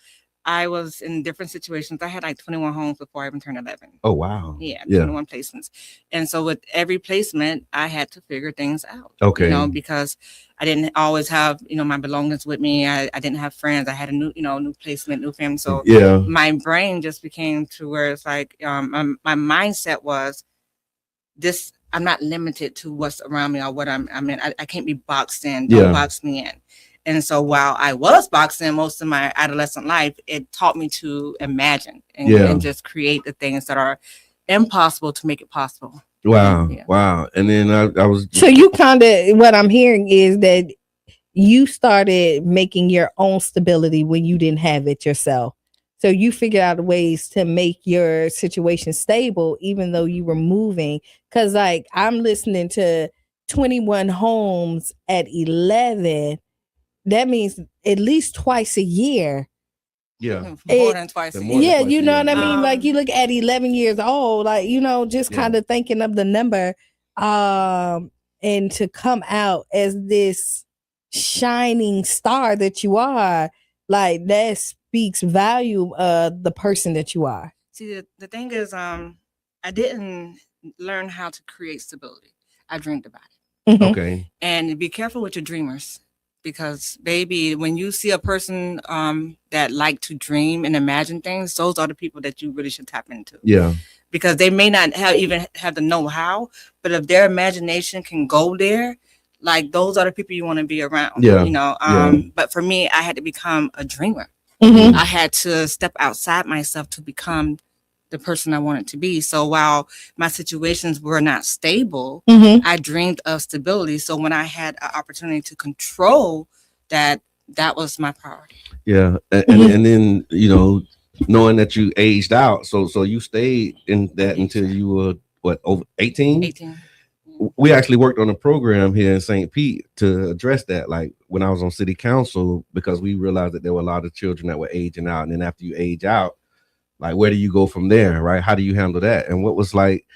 I was in different situations. I had like 21 homes before I even turned 11. Oh, wow. Yeah, 21 placements. And so with every placement, I had to figure things out. Okay. Because I didn't always have, my belongings with me. I didn't have friends. I had a new, new placement, new family. So my brain just became to where it's like, my mindset was this, I'm not limited to what's around me or what I'm in. I can't be boxed in. Don't box me in. And so while I was boxing most of my adolescent life, it taught me to imagine and just create the things that are impossible to make it possible. Wow. Wow. And then I was. So you kind of, what I'm hearing is that you started making your own stability when you didn't have it yourself. So you figured out ways to make your situation stable, even though you were moving. Because like I'm listening to 21 homes at 11. That means at least twice a year. Yeah. More than twice a year. Yeah, you know what I mean? Like you look at 11 years old, like, just kind of thinking of the number, and to come out as this shining star that you are, like that speaks value of the person that you are. See, the thing is, I didn't learn how to create stability. I dreamed about it. Okay. And be careful with your dreamers. Because baby, when you see a person that like to dream and imagine things, those are the people that you really should tap into. Yeah. Because they may not have the know-how, but if their imagination can go there, like those are the people you want to be around. Yeah. But for me, I had to become a dreamer. I had to step outside myself to become the person I wanted to be. So while my situations were not stable, I dreamed of stability. So when I had an opportunity to control that was my priority. Yeah. And then, knowing that you aged out. So you stayed in that until you were over 18? 18. We actually worked on a program here in St. Pete to address that. Like when I was on city council, because we realized that there were a lot of children that were aging out. And then after you age out, like, where do you go from there, right? How do you handle that? And what was like,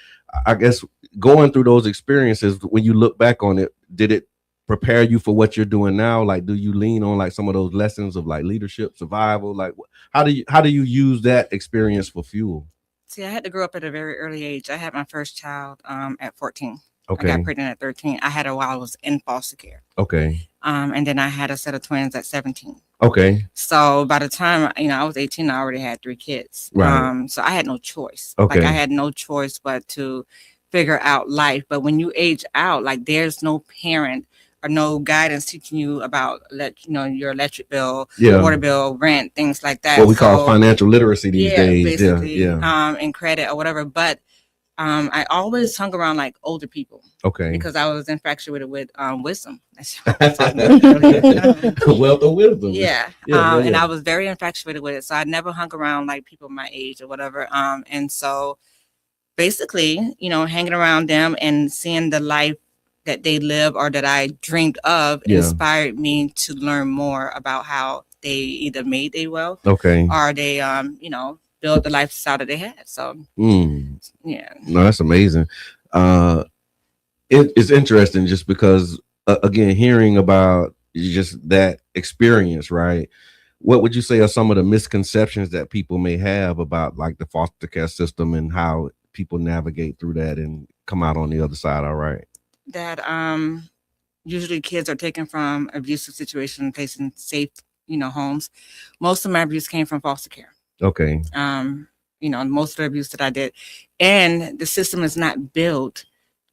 I guess, going through those experiences, when you look back on it, did it prepare you for what you're doing now? Like, do you lean on like some of those lessons of like leadership, survival? Like, how do you use that experience for fuel? See, I had to grow up at a very early age. I had my first child at 14. Okay. I got pregnant at 13. I had her while I was in foster care. Okay. And then I had a set of twins at 17. Okay. So by the time I was 18, I already had 3 kids. Right. So I had no choice. Okay. Like I had no choice but to figure out life. But when you age out, like there's no parent or no guidance teaching you about your electric bill, water bill, rent, things like that. What we call financial literacy these days. Basically, and credit or whatever. But I always hung around like older people. Okay. Because I was infatuated with wisdom. Wealth of wisdom. Yeah. And I was very infatuated with it. So I never hung around like people my age or whatever. And so basically, hanging around them and seeing the life that they live or that I dreamed of inspired me to learn more about how they either made their wealth or they, build the lifestyle that they had. So, yeah. No, that's amazing. It's interesting just because, again, hearing about just that experience, right? What would you say are some of the misconceptions that people may have about like the foster care system and how people navigate through that and come out on the other side all right? That usually kids are taken from abusive situations, placed in safe, homes. Most of my abuse came from foster care. Okay. Most of the abuse that I did. And the system is not built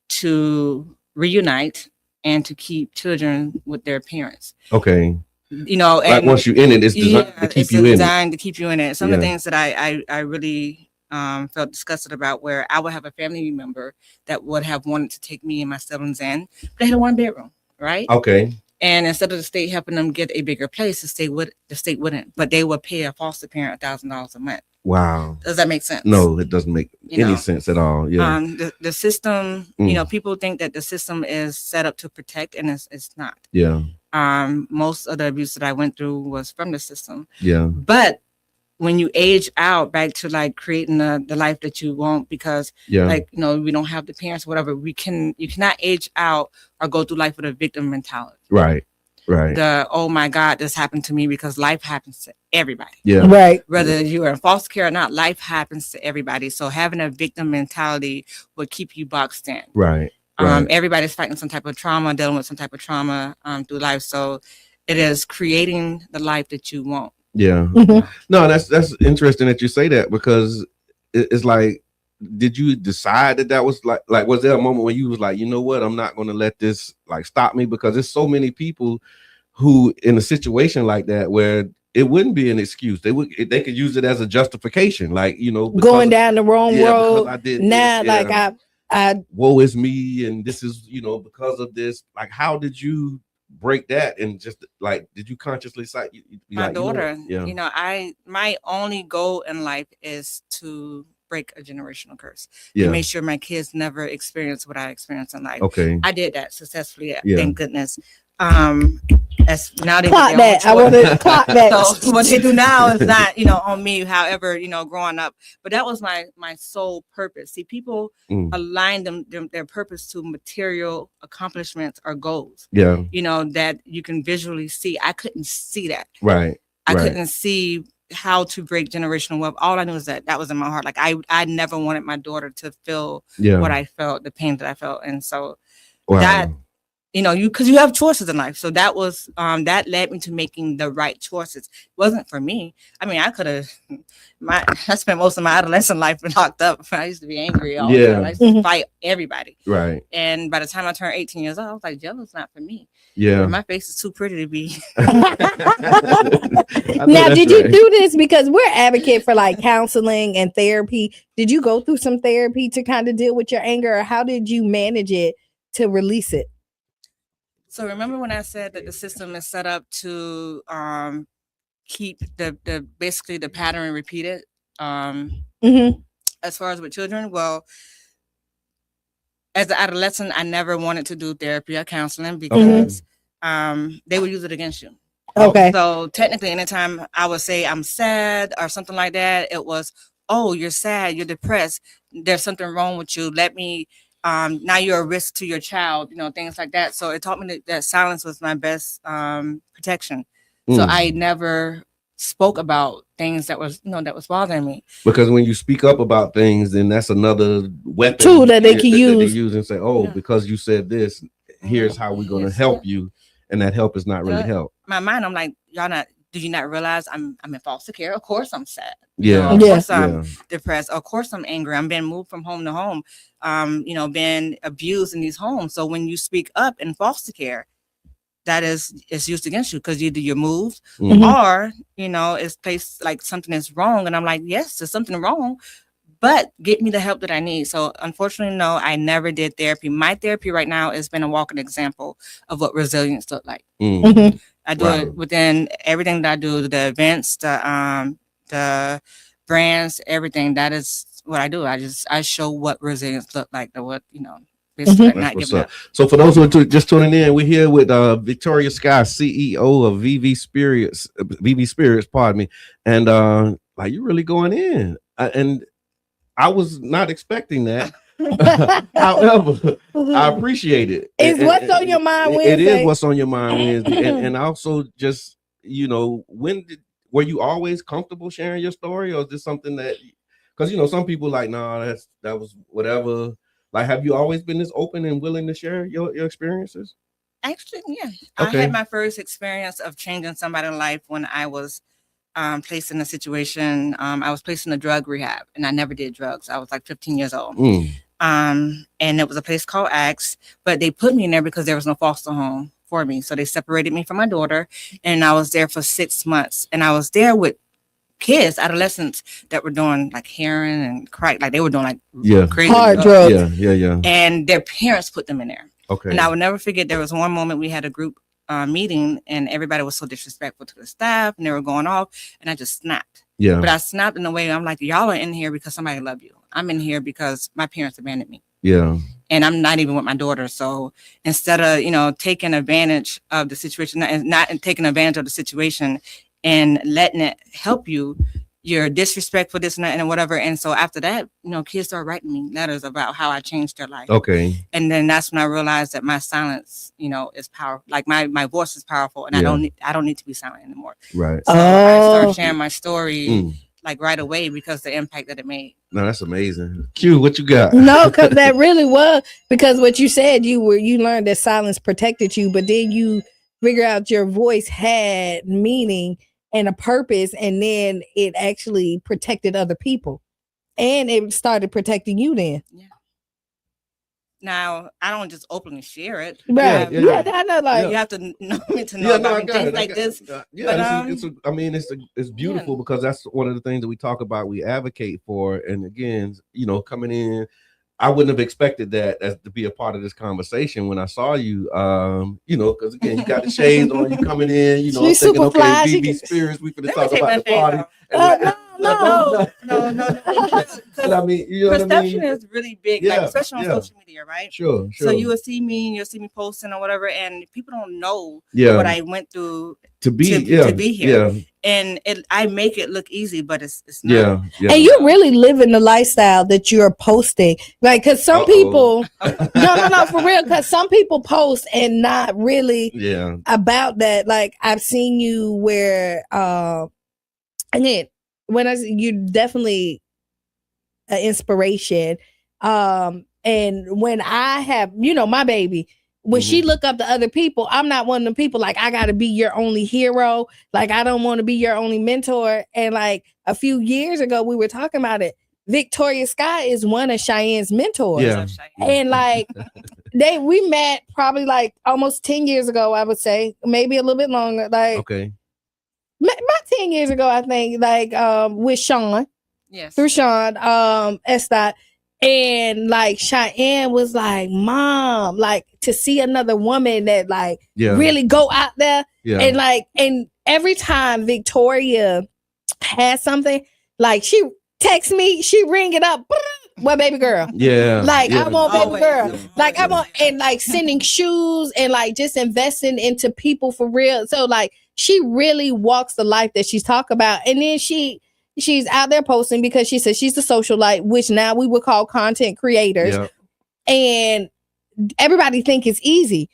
to reunite and to keep children with their parents. Okay. Like and once you're in it, it's designed to keep you in it. It's designed to keep you in it. Some of the things that I really felt disgusted about, where I would have a family member that would have wanted to take me and my siblings in, but they had a 1-bedroom, right? Okay. And instead of the state helping them get a bigger place, the state wouldn't, but they would pay a foster parent $1,000 a month. Wow. Does that make sense? No, it doesn't make any sense at all. Yeah. The system, people think that the system is set up to protect, and it's not. Yeah. Most of the abuse that I went through was from the system. Yeah. But when you age out back to like creating the life that you want, because we don't have the parents, whatever, you cannot age out or go through life with a victim mentality. Right. Oh my God, this happened to me, because life happens to everybody. Yeah. Right. Whether you are in foster care or not, life happens to everybody. So having a victim mentality would keep you boxed in. Right. Everybody's fighting some type of trauma, dealing with some type of trauma through life. So it is creating the life that you want. Yeah. No, that's interesting that you say that, because it's like, did you decide that was like was there a moment when you was like, you know what, I'm not going to let this like stop me? Because there's so many people who in a situation like that where it wouldn't be an excuse. They could use it as a justification, like, going down the wrong road. I did now, this, like I woe is me, and this is because of this. Like, how did you break that? And just like, did you consciously cite my daughter? My only goal in life is to break a generational curse, to make sure my kids never experience what I experienced in life. Okay, I did that successfully. Thank goodness. As now they clock that. I want to clock that. So what they do now is not, on me. However, growing up, but that was my sole purpose. See, people align their purpose to material accomplishments or goals. Yeah, that you can visually see. I couldn't see that. Right. I couldn't see how to break generational wealth. All I knew is that was in my heart. Like I never wanted my daughter to feel what I felt, the pain that I felt, and so that. Because you have choices in life. So that was, that led me to making the right choices. It wasn't for me. I mean, I spent most of my adolescent life locked up. I used to be angry all the time. I used to fight everybody. Right. And by the time I turned 18 years old, I was like, jail's not for me. Yeah. My face is too pretty to be. Now, did you do this because we're advocate for like counseling and therapy? Did you go through some therapy to kind of deal with your anger, or how did you manage it to release it? So remember when I said that the system is set up to keep the basically the pattern repeated as far as with children? Well, as an adolescent, I never wanted to do therapy or counseling because they would use it against you. Okay. So technically, anytime I would say I'm sad or something like that, it was, oh, you're sad, you're depressed, there's something wrong with you. Let me. Now you're a risk to your child, things like that. So it taught me that silence was my best protection. So I never spoke about things that was bothering me. Because when you speak up about things, then that's another weapon tool that they can use and say, oh, because you said this, here's how we're going to help you. And that help is not really help. My mind, I'm like, did you not realize I'm in foster care? Of course I'm sad. Yeah. Of course I'm depressed. Of course I'm angry. I'm being moved from home to home, being abused in these homes. So when you speak up in foster care, it's used against you because either you're moved or, it's placed like something is wrong. And I'm like, yes, there's something wrong, but get me the help that I need. So unfortunately, no, I never did therapy. My therapy right now has been a walking example of what resilience look like. Mm-hmm. I do it within everything that I do, the events, the brands, everything. That is what I do. I show what resilience look like, what, basically not giving up. So for those who are just tuning in, we're here with Victoria Sky, CEO of VV Spirits, pardon me. And like, you really going in. And I was not expecting that. However, I appreciate it. It's what's on your mind Wednesday. It is what's on your mind Wednesday. And also just, were you always comfortable sharing your story, or is this something that, because some people like, nah, that was whatever. Like, have you always been this open and willing to share your experiences? Actually, yeah. Okay. I had my first experience of changing somebody's life when I was placed in a situation. I was placed in a drug rehab, and I never did drugs. I was like 15 years old. And it was a place called Axe, but they put me in there because there was no foster home for me. So they separated me from my daughter, and I was there for 6 months. And I was there with kids, adolescents that were doing like heroin and crack, like they were doing like crazy hard drugs. Yeah. And their parents put them in there. Okay. And I would never forget, there was one moment we had a group meeting, and everybody was so disrespectful to the staff, and they were going off, and I just snapped. Yeah. But I snapped in a way, I'm like, y'all are in here because somebody loved you. I'm in here because my parents abandoned me. Yeah. And I'm not even with my daughter. So instead of, taking advantage of the situation, and not taking advantage of the situation and letting it help you, you're disrespectful, this and that and whatever. And so after that, kids started writing me letters about how I changed their life. Okay. And then that's when I realized that my silence, is powerful. Like my voice is powerful, and I don't need to be silent anymore. Right. So I started sharing my story like right away because the impact that it made. No, that's amazing. Q, what you got? No, because that really was, because what you said, you learned that silence protected you, but then you figure out your voice had meaning and a purpose, and then it actually protected other people, and it started protecting you then. Yeah. Now I don't just openly share it. Right. Yeah, I know. Like, you have to know me to know about things like this. It's beautiful because that's one of the things that we talk about, we advocate for. And again, coming in, I wouldn't have expected that as to be a part of this conversation when I saw you, because again, you got the shades on, you coming in, She's thinking, super fly. VV Spirits, we finna talk about the party. No. But I mean, perception is really big, like especially on social media, right? Sure. So you'll see me posting or whatever, and people don't know what I went through to be here. Yeah. And I make it look easy, but it's not. Yeah. And you're really living the lifestyle that you're posting, like, because some people, no, for real, because some people post and not really about that. Like, I've seen you where, again, you're definitely an inspiration. And when I have, my baby, when she look up to other people, I'm not one of them people like, I got to be your only hero. Like, I don't want to be your only mentor. And like a few years ago, we were talking about it. Victoria Sky is one of Cheyenne's mentors. Yeah. And like, we met probably like almost 10 years ago, I would say, maybe a little bit longer. Like, okay. About 10 years ago, I think, like, with Sean. Yes. Through Sean, Estat. And like Cheyenne was like, Mom, like, to see another woman that like really go out there. Yeah. And like, and every time Victoria has something, like, she texts me, she ring it up. Well, baby girl. Yeah. Like, I want baby girl. Like, I want, and like sending shoes and like just investing into people for real. So like, she really walks the life that she's talking about. And then she's out there posting because she says she's a socialite, which now we would call content creators. Yep. And everybody think it's easy.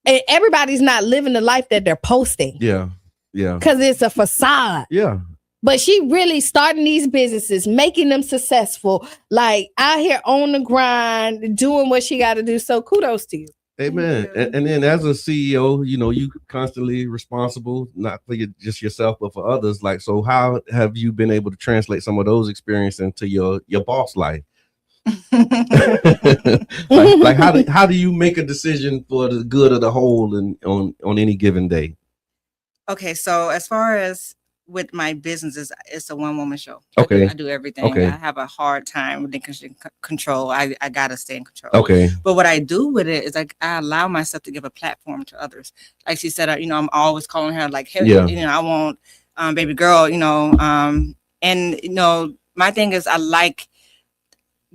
And everybody's not living the life that they're posting. Yeah. Yeah. Because it's a facade. Yeah. But she really starting these businesses, making them successful, like out here on the grind, doing what she got to do. So kudos to you. Amen. And then as a CEO, you constantly responsible, not for just yourself, but for others. Like, so how have you been able to translate some of those experiences into your boss life? like how do you make a decision for the good of the whole and on any given day? Okay, so as far as with my business it's a one-woman show. Okay. I do everything. Okay. I have a hard time with control. I gotta stay in control. Okay. But what I do with it is like I allow myself to give a platform to others. Like she said, I'm always calling her like, hey, I want baby girl, and my thing is I like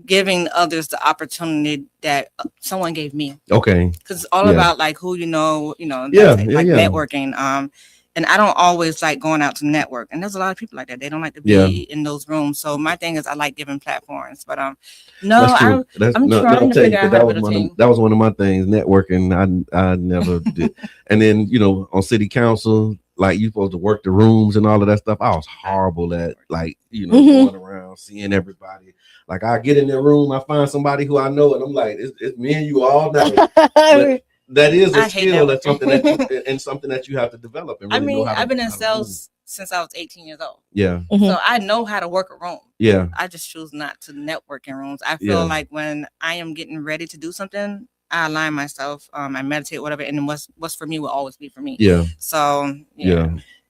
giving others the opportunity that someone gave me. Okay. Because it's all about like who networking. And I don't always like going out to network. And there's a lot of people like that. They don't like to be in those rooms. So my thing is I like giving platforms. But I'm trying to figure out how to that was one of my things, networking. I never did. And then, on city council, like you supposed to work the rooms and all of that stuff. I was horrible at going around seeing everybody. Like I get in their room, I find somebody who I know, and I'm like, it's me and you all night. But that is a skill. That's something that you have to develop. And really I've been in sales since I was 18 years old. Yeah. So I know how to work a room. Yeah. I just choose not to network in rooms. I feel like when I am getting ready to do something, I align myself, I meditate, whatever, and what's for me will always be for me. Yeah. So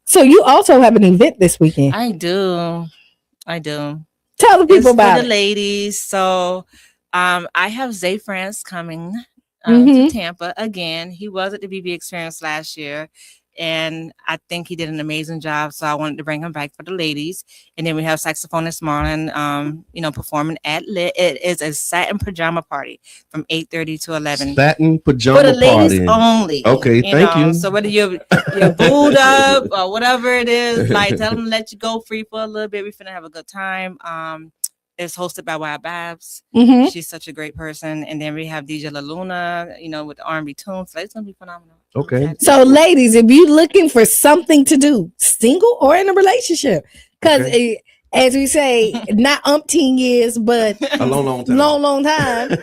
So you also have an event this weekend. I do. Tell the people about it. The ladies. So I have Zay France coming to Tampa again. He was at the VV Experience last year, and I think he did an amazing job. So I wanted to bring him back for the ladies. And then we have saxophonist Marlon, performing at Lit. It is a satin pajama party from 8:30 to 11. Satin pajama party. For the ladies only. Okay, thank you. So whether you're booed up or whatever it is, like tell them to let you go free for a little bit. We're finna have a good time. It's hosted by Wild Babs. She's such a great person. And then we have DJ La Luna, with the R&B tunes. So it's going to be phenomenal. Okay. So ladies, if you're looking for something to do, single or in a relationship, because as we say, not umpteen years, but a long time,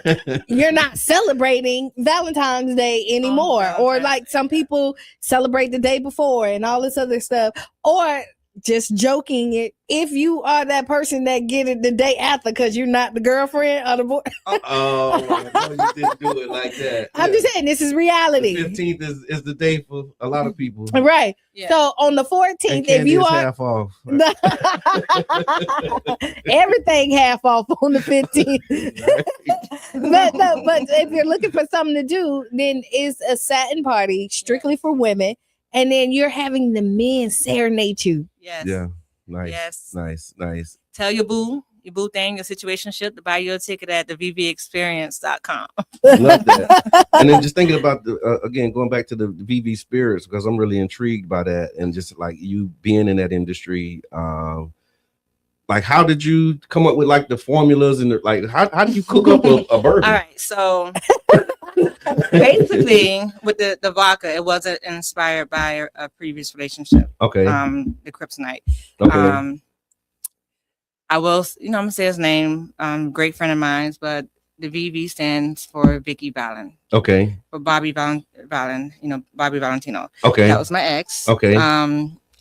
you're not celebrating Valentine's Day anymore. Or like some people celebrate the day before and all this other stuff. Or just joking it, if you are that person that get it the day after because you're not the girlfriend or the boy. No, you didn't do it like that. I'm just saying, this is reality. The 15th is the day for a lot of people. Right. Yeah. So on the 14th, if you are half off. Everything half off on the 15th. but if you're looking for something to do, then it's a satin party strictly for women. And then you're having the men serenade you. Yes. Yeah. Nice. Yes. Nice. Tell your boo thing, your situationship, to buy your ticket at the vvexperience.com. Love that. And then just thinking about again, going back to the VV Spirits, because I'm really intrigued by that, and just like you being in that industry, like how did you come up with like the formulas and how do you cook up a bourbon? All right, so basically with the vodka, it wasn't inspired by a previous relationship. Okay. The Kryptonite. Okay. I will, I'm gonna say his name. Great friend of mine, but the VV stands for Vicky Valen. Okay. For Bobby Valen, Bobby Valentino. Okay. That was my ex. Okay.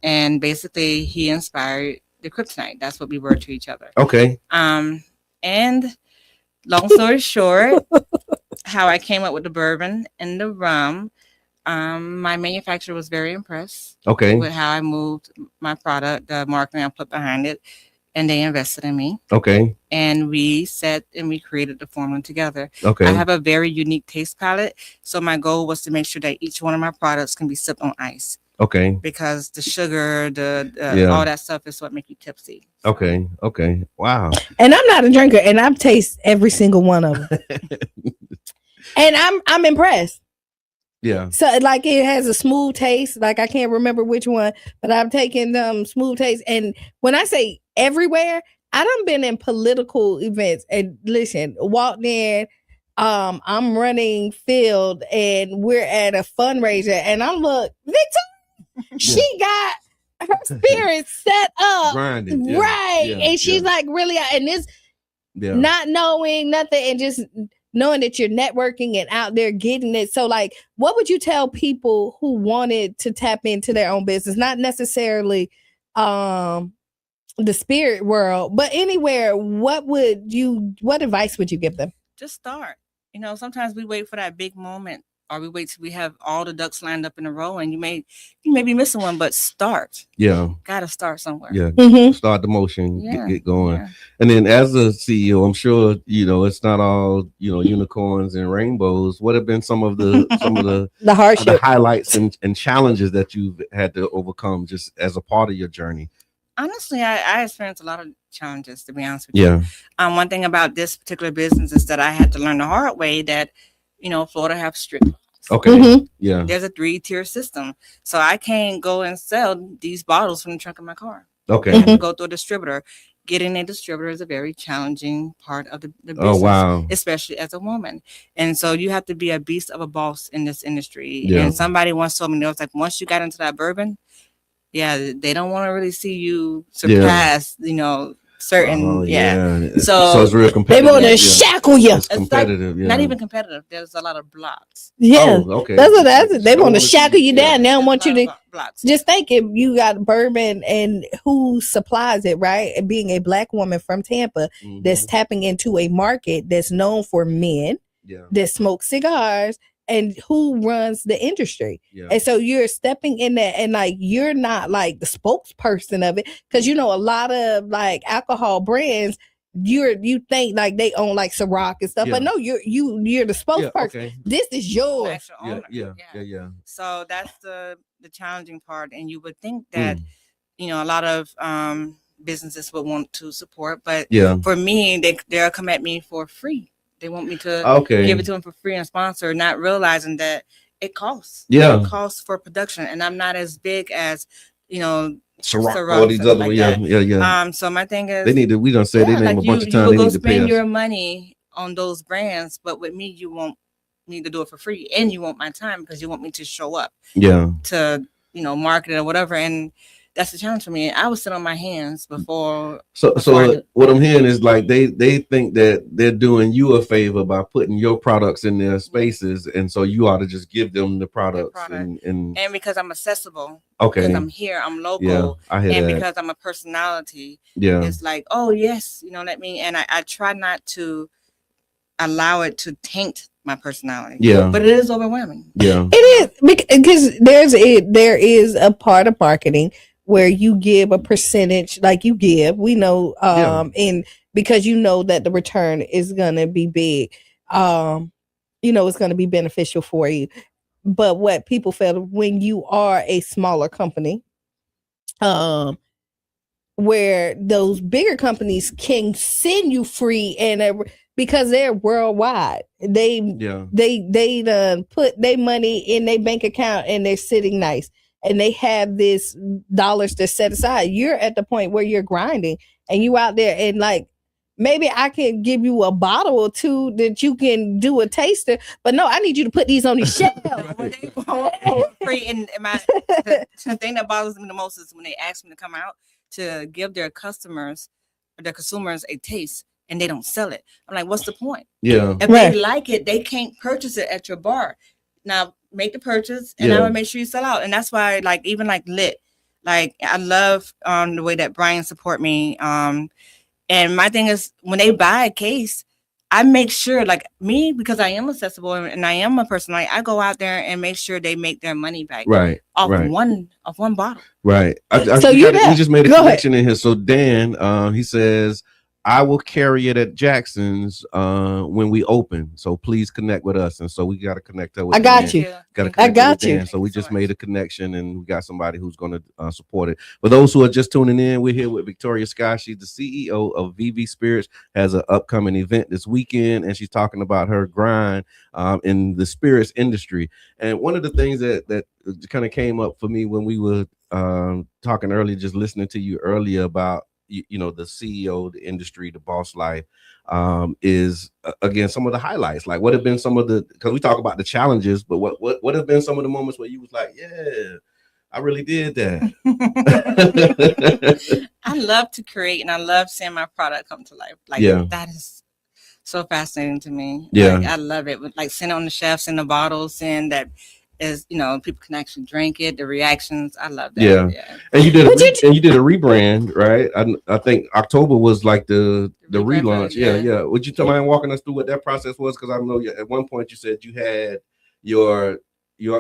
And basically he inspired the Kryptonite. That's what we were to each other. Okay. And long story short, how I came up with the bourbon and the rum. My manufacturer was very impressed. Okay. With how I moved my product, the marketing I put behind it, and they invested in me. Okay. And we sat and we created the formula together. Okay. I have a very unique taste palette, so my goal was to make sure that each one of my products can be sipped on ice. Okay. Because the sugar, all that stuff is what make you tipsy. So. Okay. Wow. And I'm not a drinker, and I've tasted every single one of them. And I'm impressed. Yeah. So like it has a smooth taste. Like I can't remember which one, but I've taken smooth taste. And when I say everywhere, I done been in political events and listen, walked in. I'm running field and we're at a fundraiser, and I'm Victor. She got her spirit set up, grinded, right? And she's like really, and this not knowing nothing, and just knowing that you're networking and out there getting it. So like, what would you tell people who wanted to tap into their own business, not necessarily the spirit world, but anywhere? What advice would you give them? Just start. Sometimes we wait for that big moment or we wait till we have all the ducks lined up in a row, and you may be missing one, but start. Yeah. Gotta start somewhere. Yeah. Start the motion, get going. Yeah. And then as a CEO, I'm sure, it's not all, unicorns and rainbows. What have been some of the the hardship, the highlights and challenges that you've had to overcome just as a part of your journey? Honestly, I experienced a lot of challenges, to be honest with you. One thing about this particular business is that I had to learn the hard way that, Florida have strict laws. Okay. Yeah. There's a 3-tier system. So I can't go and sell these bottles from the trunk of my car. Okay. I have to go through a distributor. Getting a distributor is a very challenging part of the business, especially as a woman. And so you have to be a beast of a boss in this industry. Yeah. And somebody once told me, it was like, once you got into that bourbon, they don't want to really see you surpass, certain, So it's real competitive. They want to shackle you. It's competitive, not even competitive. There's a lot of blocks. Yeah, okay. That's what they want to shackle you down. They don't want you to blocks. Just think if you got bourbon and who supplies it, right? And being a Black woman from Tampa that's tapping into a market that's known for men that smoke cigars. And who runs the industry? Yeah. And so you're stepping in there, and like you're not like the spokesperson of it, because a lot of like alcohol brands, you think like they own like Ciroc and stuff, but no, you're the spokesperson. Yeah, okay. This is yours. Yeah. So that's the challenging part, and you would think that a lot of businesses would want to support, but for me, they'll come at me for free. They want me to give it to them for free and sponsor, not realizing that it costs. Yeah. It costs for production. And I'm not as big as, Ciroc, all these other ones. Yeah. So my thing is, they need to, we don't say they name a bunch of time. They will need to spend your money on those brands, but with me, you won't need to do it for free. And you want my time because you want me to show up. Yeah. To, market it or whatever. And that's the challenge for me. I was sitting on my hands before. So what I'm hearing is like they think that they're doing you a favor by putting your products in their spaces, and so you ought to just give them the products. And because I'm accessible. Okay. Because I'm here, I'm local. Yeah, I hear and that. Because I'm a personality. Yeah. It's like, oh yes, let me. And I try not to allow it to taint my personality. Yeah. But it is overwhelming. Yeah. It is, because there is a part of marketing where you give a percentage, like you give, we know, and because that the return is gonna be big, it's gonna be beneficial for you. But what people feel when you are a smaller company, where those bigger companies can send you free because they're worldwide, they put their money in their bank account and they're sitting nice. And they have this dollars to set aside. You're at the point where you're grinding and you out there, and like, maybe I can give you a bottle or two that you can do a taster, but no, I need you to put these on the shelf. Free. And the thing that bothers me the most is when they ask me to come out to give their customers or their consumers a taste and they don't sell it. I'm like, what's the point? Yeah. If they like it, they can't purchase it at your bar. Now, make the purchase, and I will make sure you sell out. And that's why, even lit, I love the way that Brian support me. And my thing is, when they buy a case, I make sure, because I am accessible and I am a person, I go out there and make sure they make their money back. Right. Off one bottle. Right. So we just made a connection in here. So Dan, he says, I will carry it at Jackson's when we open. So please connect with us. And so we got to connect up with I got you. I got you. So we just made a connection and we got somebody who's going to support it. For those who are just tuning in, we're here with Victoria Scott. She's the CEO of VV Spirits, has an upcoming event this weekend, and she's talking about her grind in the spirits industry. And one of the things that kind of came up for me when we were talking earlier, just listening to you earlier about the CEO, the industry, the boss life, is again some of the highlights. Like, what have been some of the, because we talk about the challenges, but what have been some of the moments where you was like, yeah, I really did that. I love to create and I love seeing my product come to life. That is so fascinating to me. Yeah. I love it. Seeing it on the shelves, in the bottles, and that is, people can actually drink it, the reactions. I love that. Yeah. And you did a rebrand, right? I think October was like the relaunch. Yeah. Would you mind walking us through what that process was? Because I know at one point you said you your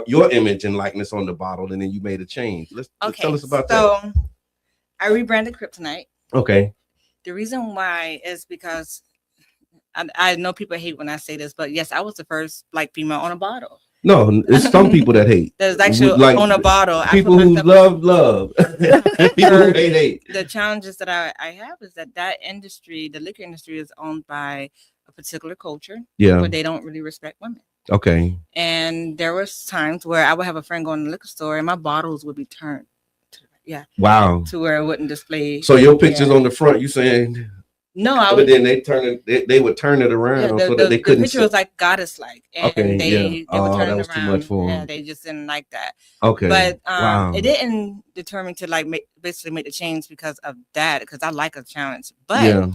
image and likeness on the bottle, and then you made a change. Let's tell us about that. So I rebranded Kryptonite. Okay. The reason why is because I know people hate when I say this, but yes, I was the first Black female on a bottle. No, it's some people that hate. There's actually like, on a bottle. People who love. People who hate. The challenges that I have is that industry, the liquor industry, is owned by a particular culture. Yeah. But they don't really respect women. Okay. And there was times where I would have a friend go in the liquor store and my bottles would be turned. Wow. To where it wouldn't display. So your pictures on the front, you saying? No, but then they would turn it around so that they couldn't. The picture was like goddess-like, and they would turn it around. Too much for them. Yeah, they just didn't like that. Okay, but it didn't deter me to like basically make the change because of that. Because I like a challenge, but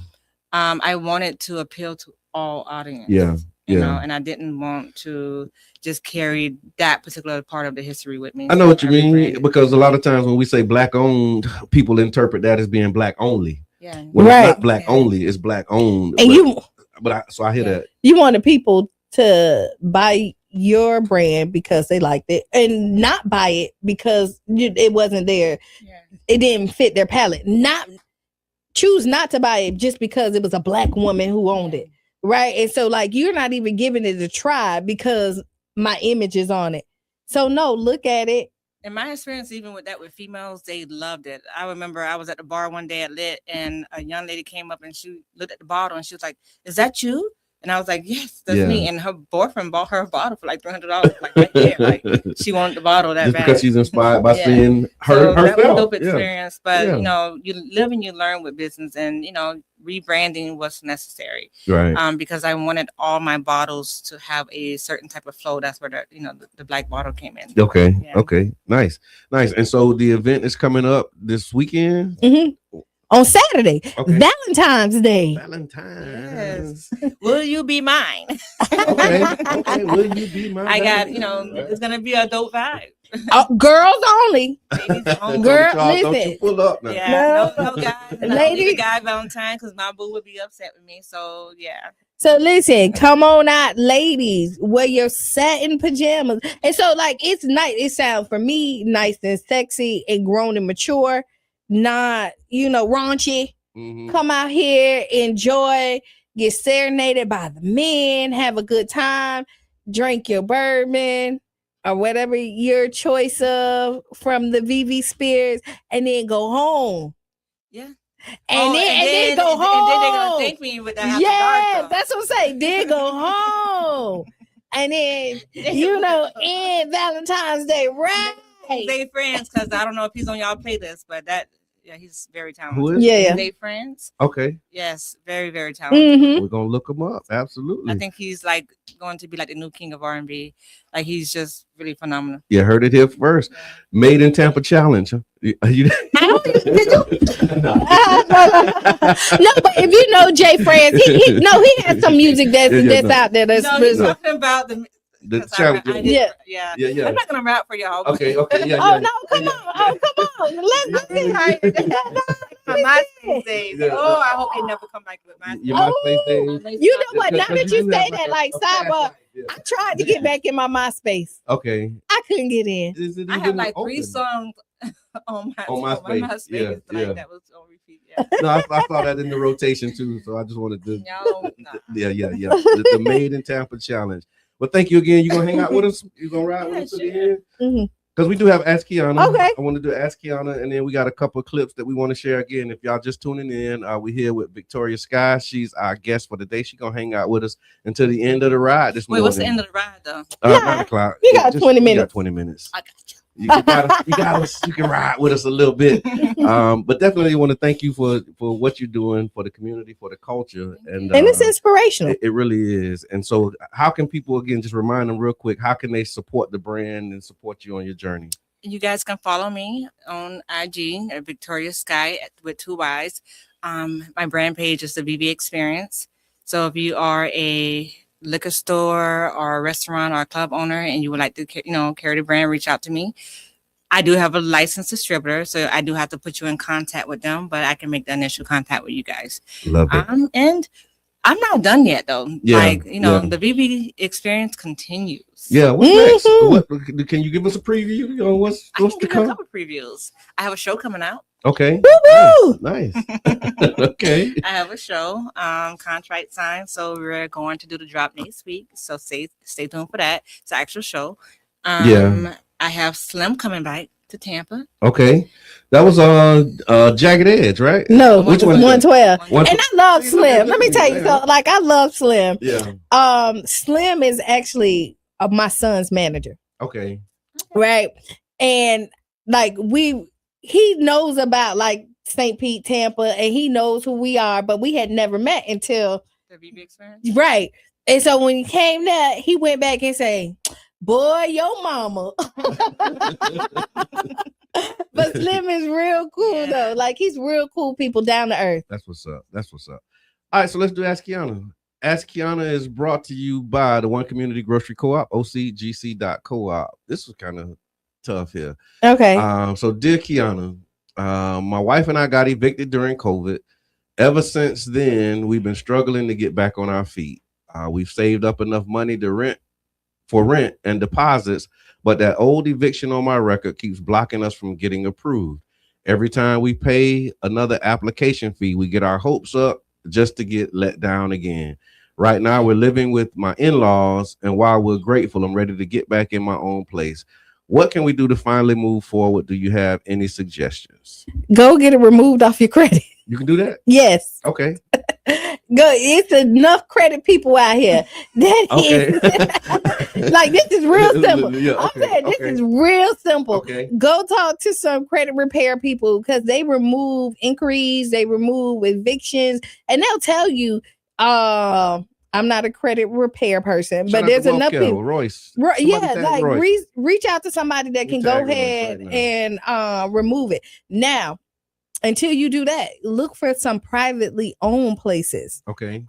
I wanted to appeal to all audiences. Yeah. You know, and I didn't want to just carry that particular part of the history with me. I know what you mean, because a lot of times when we say Black owned, people interpret that as being Black only. Yeah. When it's not Black only, it's Black owned. And so I hear that. You wanted people to buy your brand because they liked it and not buy it because it wasn't there. Yeah. It didn't fit their palate. Choose not to buy it just because it was a Black woman who owned it. Right. And so like you're not even giving it a try because my image is on it. So no, look at it. In my experience, even with that with females, they loved it. I remember I was at the bar one day at Lit and a young lady came up and she looked at the bottle and she was like, "Is that you?" And I was like, "Yes, that's me." And her boyfriend bought her a bottle for like $300. Like right there. Like she wanted the bottle that bad. Because she's inspired by seeing her. That was a dope experience. But you know, you live and you learn with business, and you know, rebranding was necessary. Right. Because I wanted all my bottles to have a certain type of flow. That's where the Black bottle came in. Okay. Yeah. Okay. Nice. And so the event is coming up this weekend. Mm-hmm. On Saturday, Valentine's Day. Valentine's. Yes. Will you be mine? Okay. Will you be mine? I got, it's gonna be a dope vibe. Girls only. Girl, listen. Don't you pull up now. Yeah, no guys. Lady guy Valentine, because my boo would be upset with me. So yeah. So listen, come on out, ladies. Wear your satin pajamas. And so like it's nice. It sounds for me nice and sexy and grown and mature. Not, raunchy. Mm-hmm. Come out here, enjoy, get serenaded by the men, have a good time, drink your bourbon or whatever your choice of from the VV Spirits, and then go home. Yeah. And then go home. And then they're gonna thank me with that. Yeah, that's what I'm saying. Then go home. And then, end Valentine's Day, right? They friends, because I don't know if he's on y'all playlist, but he's very talented. Who is? Yeah. They friends. Okay. Yes, very, very talented. Mm-hmm. We're gonna look him up. Absolutely. I think he's like going to be like the new king of R&B. Like he's just really phenomenal. You heard it here first. Made in Tampa challenge. Huh? No, but if you know Jay Franz, he has some music that's out there. He's talking about the challenge. Yeah. I'm not gonna rap for y'all. Okay. Yeah. Oh no! Come on! Let's go. My MySpace days. Oh, I hope they never come back with my. Your MySpace days. You know what? Now that you say that, like sidebar, I tried to get back in my MySpace. Okay. I couldn't get in. I have like 3 songs on MySpace. Yeah. That was on repeat. Yeah. No, I saw that in the rotation too, so I just wanted to. No. Yeah. The Made in Tampa challenge. Well, thank you again. You gonna hang out with us? You gonna ride with us to the end? Mm-hmm. Because we do have Ask Qiana. Okay. I want to do Ask Qiana, and then we got a couple of clips that we want to share again. If y'all just tuning in, we're here with Victoria Sky. She's our guest for the day. She's going to hang out with us until the end of the ride this morning. What's the end of the ride, though? 9 o'clock. You got 20 minutes. You got 20 minutes. I got you. You can ride with us a little bit. But definitely want to thank you for what you're doing for the community, for the culture. And it's inspirational. It really is. And so how can people, again, just remind them real quick, how can they support the brand and support you on your journey? You guys can follow me on IG at Victoria Sky with 2 Y's. My brand page is the VV Experience. So if you are a liquor store or a restaurant or a club owner and you would like to carry the brand, reach out to me. I do have a licensed distributor, so I do have to put you in contact with them, but I can make the initial contact with you guys. Love it. And I'm not done yet though. Like, the VB experience continues. Yeah, what's next? What can you give us a preview? What's to come? A couple previews. I have a show coming out. Okay. Nice. Okay. I have a show, contract signed, so we're going to do the drop next week. So stay tuned for that. It's an actual show. I have Slim coming back to Tampa. Okay. That was Jagged Edge, right? No, which one? 112. And I love Slim. Let me tell you, I love Slim. Yeah. Slim is actually my son's manager. Okay. Right. And he knows about like St. Pete, Tampa, and he knows who we are, but we had never met until the VB experience. Right. And so when he came there, he went back and said, "Boy, your mama." But Slim is real cool though. Like he's real cool people down to earth. That's what's up. All right, so let's do Ask Qiana. Ask Qiana is brought to you by the One Community Grocery Co-op, ocgc.coop. This was kind of tough here. Okay. So dear Qiana, my wife and I got evicted during COVID. Ever since then, we've been struggling to get back on our feet. We've saved up enough money to rent and deposits, but that old eviction on my record keeps blocking us from getting approved. Every time we pay another application fee, we get our hopes up just to get let down again. Right now, we're living with my in-laws, and while we're grateful, I'm ready to get back in my own place. What can we do to finally move forward? Do you have any suggestions? Go get it removed off your credit. You can do that? Yes. Okay. Go. It's enough credit people out here. That is like, this is real simple. I'm saying this is real simple. Okay. Go talk to some credit repair people because they remove inquiries, they remove evictions, and they'll tell you, I'm not a credit repair person, but there's enough people. Royce. Reach out to somebody that can go ahead and remove it. Now, until you do that, look for some privately owned places. Okay.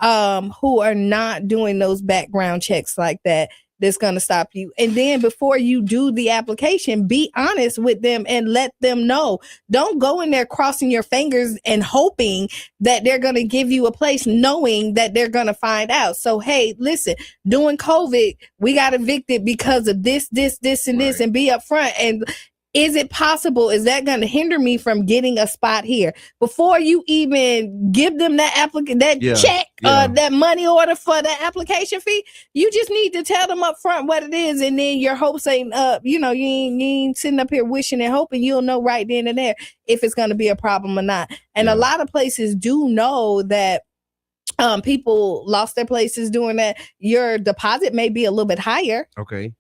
Who are not doing those background checks like that. That's going to stop you. And then before you do the application, be honest with them and let them know. Don't go in there crossing your fingers and hoping that they're going to give you a place knowing that they're going to find out. So, hey, listen, during COVID, we got evicted because of this, and this, and be upfront. And is it possible? Is that going to hinder me from getting a spot here? Before you even give them that check, that money order for the application fee, you just need to tell them up front what it is, and then your hopes ain't up. You ain't sitting up here wishing and hoping. You'll know right then and there if it's going to be a problem or not. And a lot of places do know that people lost their places doing that. Your deposit may be a little bit higher. Okay.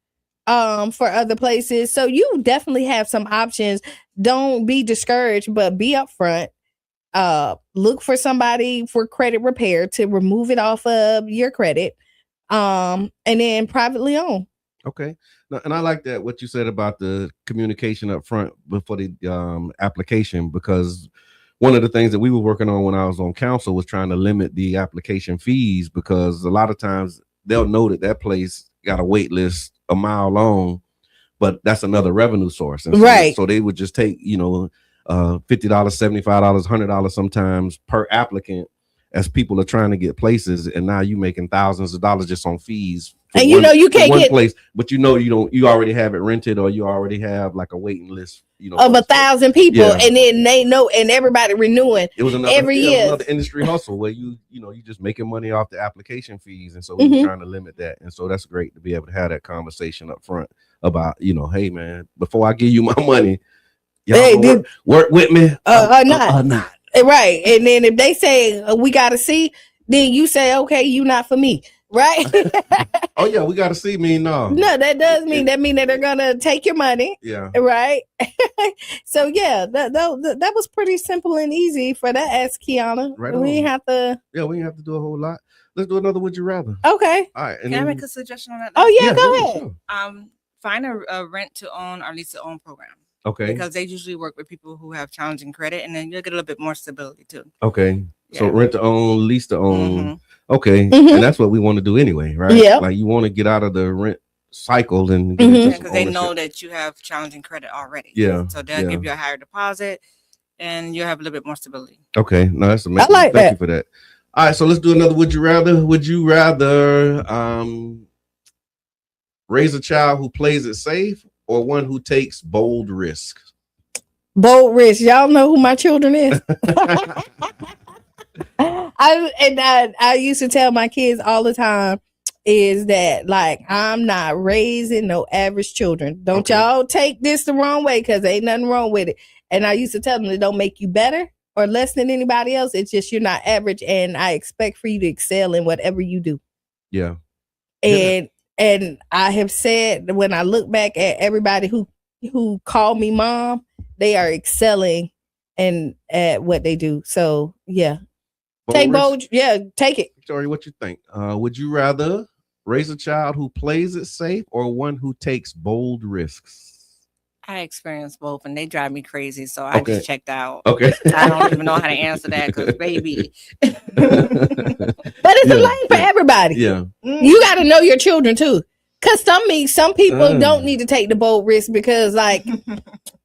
For other places. So you definitely have some options. Don't be discouraged, but be upfront. Look for somebody for credit repair to remove it off of your credit. And then privately owned. Okay. Now, and I like that what you said about the communication up front before the application, because one of the things that we were working on when I was on council was trying to limit the application fees, because a lot of times they'll know that place got a wait list a mile long, but that's another revenue source. And so they would just take, $50, $75, $100 sometimes per applicant as people are trying to get places. And now you making thousands of dollars just on fees. And you can't get place, but you already have it rented, or you already have like a waiting list, of 1,000 people, and then they know, and everybody renewing. It was every year. Another industry hustle where you just making money off the application fees, and so we're trying to limit that. And so that's great to be able to have that conversation up front about, hey man, before I give you my money, work with me or not. Right. And then if they say we got to see, then you say, okay, you not for me. Right. Oh yeah, we got to see me. No, that does mean that they're gonna take your money. Yeah. Right. So yeah, that was pretty simple and easy for that. Ask Qiana. Right. We didn't have to. Yeah, we didn't have to do a whole lot. Let's do another Would You Rather. Okay. All right. Can I make a suggestion on that? Oh yeah, go ahead. Sure. Find a rent to own or lease to own program. Okay. Because they usually work with people who have challenging credit, and then you'll get a little bit more stability too. Okay. Yeah. So rent to own, lease to own. Mm-hmm. Okay. Mm-hmm. And that's what we want to do anyway, right? Yeah. Like you want to get out of the rent cycle and because they know that you have challenging credit already. Yeah. So they'll give you a higher deposit and you'll have a little bit more stability. Okay. No, that's amazing. I like Thank you for that. All right, so let's do another would you rather. Would you rather raise a child who plays it safe or one who takes bold risks? Bold risk. Y'all know who my children is. I used to tell my kids all the time is that like I'm not raising no average children. Don't y'all take this the wrong way because ain't nothing wrong with it. And I used to tell them it don't make you better or less than anybody else. It's just you're not average, and I expect for you to excel in whatever you do. Yeah. And I have said when I look back at everybody who called me mom, they are excelling and at what they do. So yeah. Take bold, take it. Victoria, what you think? Would you rather raise a child who plays it safe or one who takes bold risks? I experienced both, and they drive me crazy. So I just checked out. Okay, I don't even know how to answer that because, baby. But it's a lane for everybody. Yeah, you got to know your children too, because some people don't need to take the bold risk because like.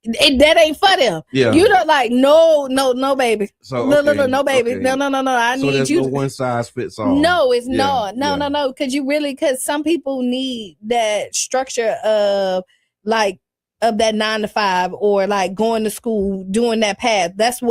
That ain't for them. Yeah, you don't like no, baby. So no, baby. Okay. No. I so need you. No one size fits all. No, it's not. No. Because some people need that structure of that 9 to 5 or like going to school, doing that path. That's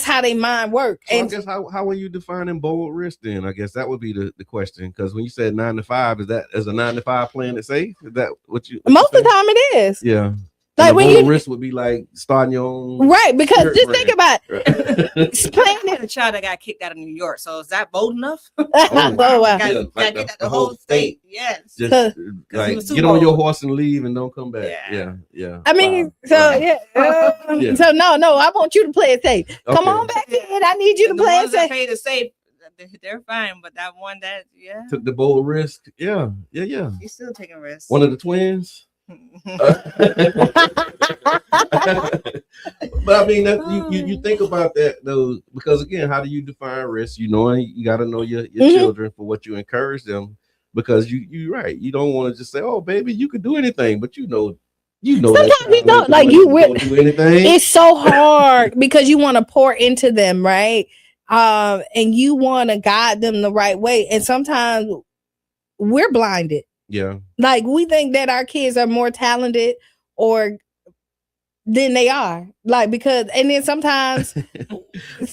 how they mind work. So and I guess how are you defining bold risk then? I guess that would be the question. Because when you said 9 to 5, is a 9 to 5 playing it safe? Is that what you? Most of the time it is. Yeah. Like when you risk would be like starting your own, right? Because just think about it. Playing a child that got kicked out of New York. So is that bold enough? Wow. Got get out the whole state. Yes. Just like get on your horse and leave and don't come back. Yeah. I mean, so so no. I want you to play it safe. Okay. Come on back in. I need you to play it safe. Play it safe. They're fine, but that one took the bold risk. Yeah. You're still taking risks. One of the twins. But I mean, you think about that though, because again, how do you define risk? You got to know your children for what you encourage them, because you're right. You don't want to just say, "Oh, baby, you could do anything," but you know. Sometimes you don't like you will do anything. It's so hard because you want to pour into them, right? And you want to guide them the right way, and sometimes we're blinded. Yeah. Like we think that our kids are more talented or than they are. Like because and then sometimes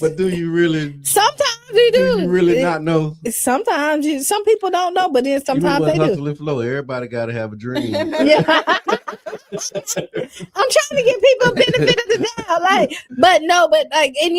but do you really sometimes you do. You really not know? Sometimes some people don't know, but then sometimes they do. And flow. Everybody gotta have a dream. Yeah. I'm trying to give people a benefit of the doubt. But and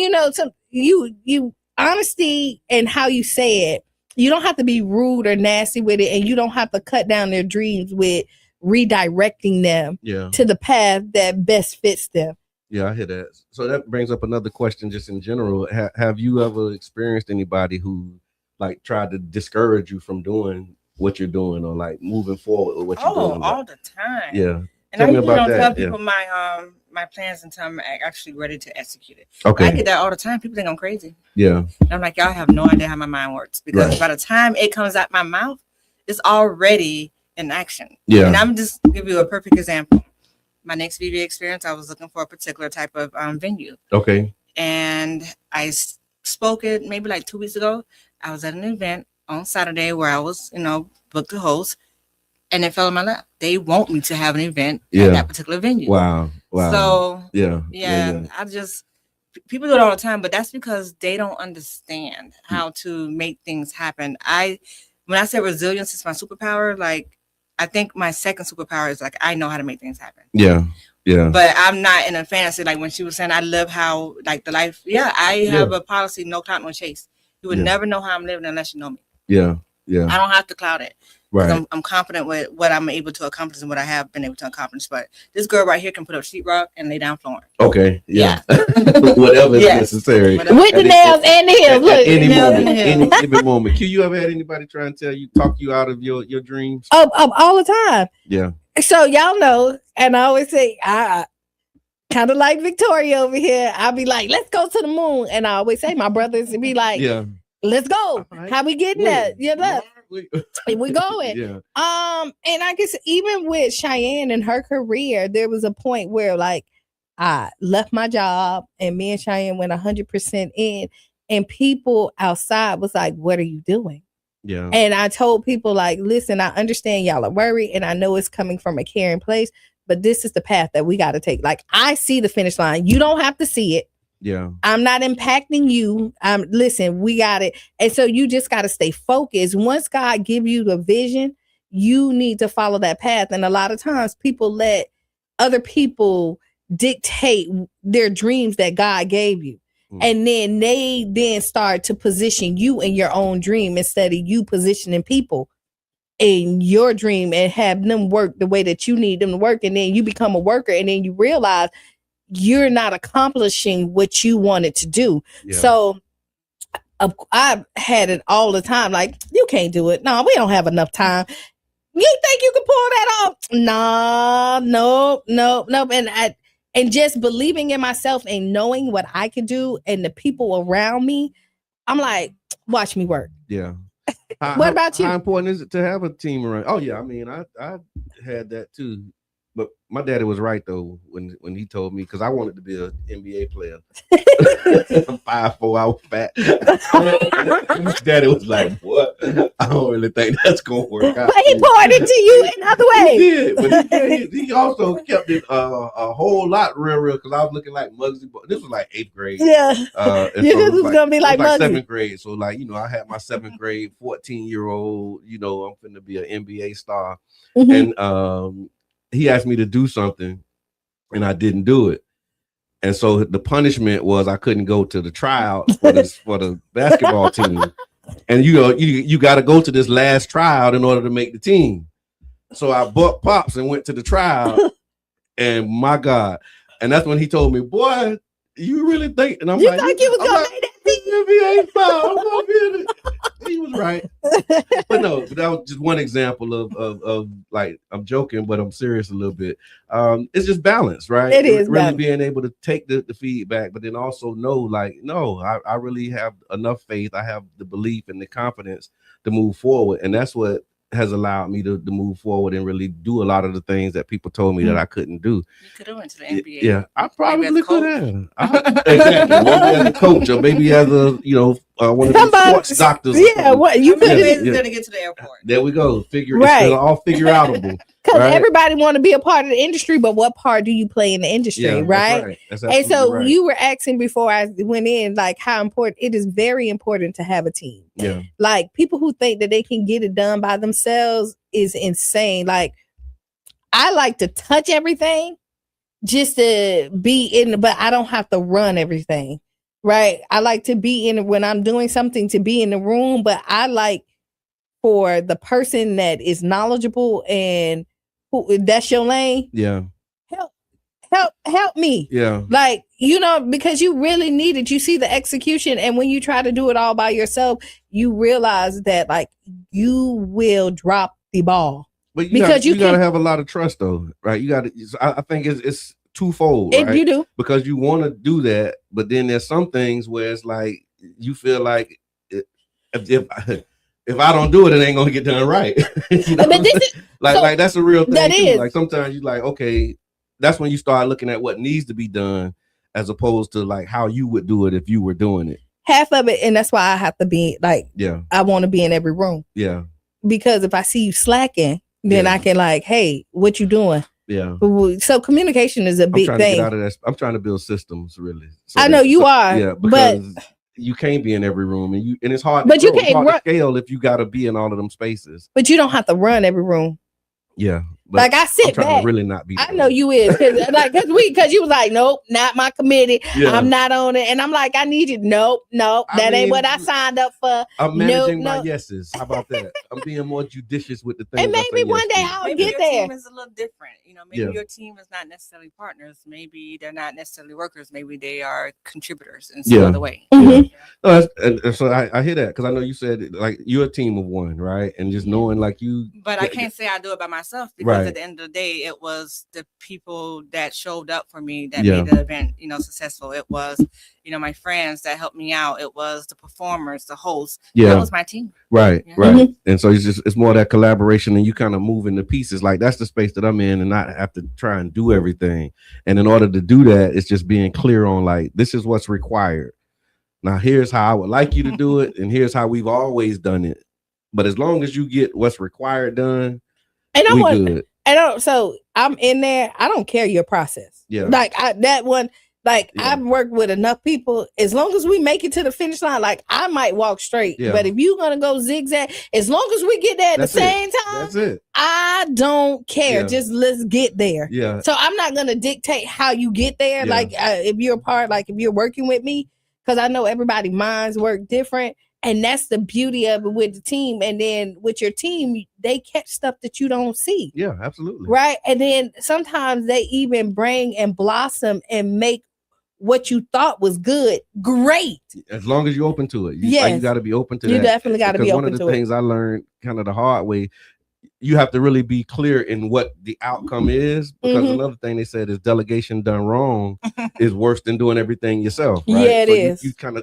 you honesty and how you say it. You don't have to be rude or nasty with it, and you don't have to cut down their dreams with redirecting them to the path that best fits them. Yeah, I hear that. So that brings up another question just in general. Have you ever experienced anybody who like tried to discourage you from doing what you're doing or like moving forward with what you're doing? All the time. Yeah. And tell people my plans until I'm actually ready to execute it. Okay. I get that all the time. People think I'm crazy. Yeah. And I'm like, y'all have no idea how my mind works, because by the time it comes out my mouth, it's already in action. Yeah. And I'm just give you a perfect example. My next VB experience, I was looking for a particular type of venue. Okay. And I spoke it maybe like 2 weeks ago. I was at an event on Saturday where I was, booked to host. And it fell in my lap. They want me to have an event at that particular venue. Wow. So yeah. I just people do it all the time, but that's because they don't understand how to make things happen. When I say resilience is my superpower, like I think my second superpower is like I know how to make things happen. Yeah. But I'm not in a fantasy like when she was saying I love how like the life. Yeah, I have a policy: no clout, no chase. You would never know how I'm living unless you know me. Yeah. I don't have to cloud it. Right. I'm confident with what I'm able to accomplish and what I have been able to accomplish. But this girl right here can put up sheetrock and lay down flooring. Okay. Yeah. Whatever is necessary. With the nails and the heels. Look. Any moment. Q, you ever had anybody try and talk you out of your dreams? All the time. Yeah. So y'all know, and I always say, I kind of like Victoria over here. I'll be like, let's go to the moon. And I always say, my brothers would be like, let's go. Right. How we getting that? Yeah, we going. Yeah. And I guess even with Cheyenne and her career, there was a point where like I left my job and me and Cheyenne went 100% in, and people outside was like, what are you doing? Yeah. And I told people like, listen, I understand y'all are worried and I know it's coming from a caring place, but this is the path that we got to take. Like, I see the finish line. You don't have to see it. Yeah. I'm not impacting you. Listen, we got it. And so you just got to stay focused. Once God give you the vision, you need to follow that path. And a lot of times people let other people dictate their dreams that God gave you. And then they start to position you in your own dream instead of you positioning people in your dream and have them work the way that you need them to work. And then you become a worker and then you realize you're not accomplishing what you wanted to do. Yeah. So I had it all the time. Like, you can't do it. No, we don't have enough time. You think you can pull that off? No. And just believing in myself and knowing what I could do and the people around me, I'm like, watch me work. Yeah. What about you? How important is it to have a team around? Oh yeah, I mean, I had that too. But my daddy was right though when he told me, because I wanted to be an NBA player. I'm 5'4", I was fat. Daddy was like, "What? I don't really think that's gonna work out." But he poured into you in other ways. He did, but he also kept it a whole lot real because I was looking like Muggsy. This was like 8th grade. Yeah, this was gonna be like Muggsy. 7th grade. So like, you know, I had my 7th grade 14-year-old. You know, I'm finna be an NBA star, and he asked me to do something and I didn't do it. And so the punishment was I couldn't go to the tryout for the basketball team. And you got to go to this last tryout in order to make the team. So I bought Pops and went to the tryout, and my God. And that's when he told me, boy, you really think? And I'm you like, thought you was going to make that team? NBA star. I'm gonna be in it. He was right. But no, but that was just one example of like, I'm joking, but I'm serious a little bit. It's just balance, right? It is really balance. Being able to take the feedback, but then also know, like, no, I really have enough faith. I have the belief and the confidence to move forward. And that's what has allowed me to move forward and really do a lot of the things that people told me that I couldn't do. You could have went to the NBA. Yeah, I probably could have. Exactly. Maybe as a coach or maybe as a, one of the sports doctors. Yeah, what you could have to get to the airport. There we go. Right. It's all figure outable. Because everybody want to be a part of the industry, but what part do you play in the industry, right? That's and so you were asking before I went in, like, how important it is. Very important to have a team. Yeah. Like, people who think that they can get it done by themselves is insane. Like, I like to touch everything just to be in, but I don't have to run everything, right? I like to be in when I'm doing something, to be in the room, but I like for the person that is knowledgeable and who that's your lane. Yeah. Help me. Yeah. Like, because you really need it. You see the execution. And when you try to do it all by yourself, you realize that, like, you will drop the ball. But you got to have a lot of trust though, right? You got to, I think it's twofold, right? You do. Because you want to do that, but then there's some things where it's like, you feel like if I don't do it, it ain't gonna get done right. But this is, like that's a real thing. That is. Like sometimes you like, okay, that's when you start looking at what needs to be done as opposed to like how you would do it if you were doing it. Half of it, and that's why I have to be like, I want to be in every room. Yeah. Because if I see you slacking, then I can like, hey, what you doing? Yeah. So communication is a big thing. To get out of that. I'm trying to build systems, really. So I know you are. Yeah, because you can't be in every room, and it's hard. But you can't to scale if you got to be in all of them spaces. But you don't have to run every room. Yeah. Like, I sit back. To really not be. I know you is because you was like, nope, not my committee. Yeah. I'm not on it, and I'm like, I need you. Nope, that ain't what I signed up for. I'm managing my yeses. How about that? I'm being more judicious with the things. And maybe one day I'll get there. Your team is a little different. Maybe your team is not necessarily partners. Maybe they're not necessarily workers. Maybe they are contributors in some other way. Mm-hmm. Yeah. And so I hear that because I know you said like you're a team of one, right? And just knowing like you. But I can't say I do it by myself because at the end of the day, it was the people that showed up for me that made the event, successful. It was, my friends that helped me out. It was the performers, the hosts. Yeah. That was my team. Right. Yeah. Right. Mm-hmm. And so it's more that collaboration and you kind of move into pieces. Like that's the space that I'm in and not have to try and do everything. And in order to do that, it's just being clear on like, this is what's required. Now here's how I would like you to do it, and here's how we've always done it. But as long as you get what's required done, and good. So I'm in there. I don't care your process. Yeah. Like that one. Like I've worked with enough people. As long as we make it to the finish line, like I might walk straight. Yeah. But if you're gonna go zigzag, as long as we get there at the same time, that's it. I don't care. Yeah. Just let's get there. Yeah. So I'm not gonna dictate how you get there. Yeah. Like if you're a part, like if you're working with me, because I know everybody's minds work different. And that's the beauty of it with the team. And then with your team, they catch stuff that you don't see. Yeah, absolutely. Right. And then sometimes they even bring and blossom and make what you thought was good great. As long as you're open to it. You got to be open to that. You definitely got to be open to it. One of the things I learned kind of the hard way, you have to really be clear in what the outcome is, because another thing they said is delegation done wrong is worse than doing everything yourself. Right? Yeah, it is. You kind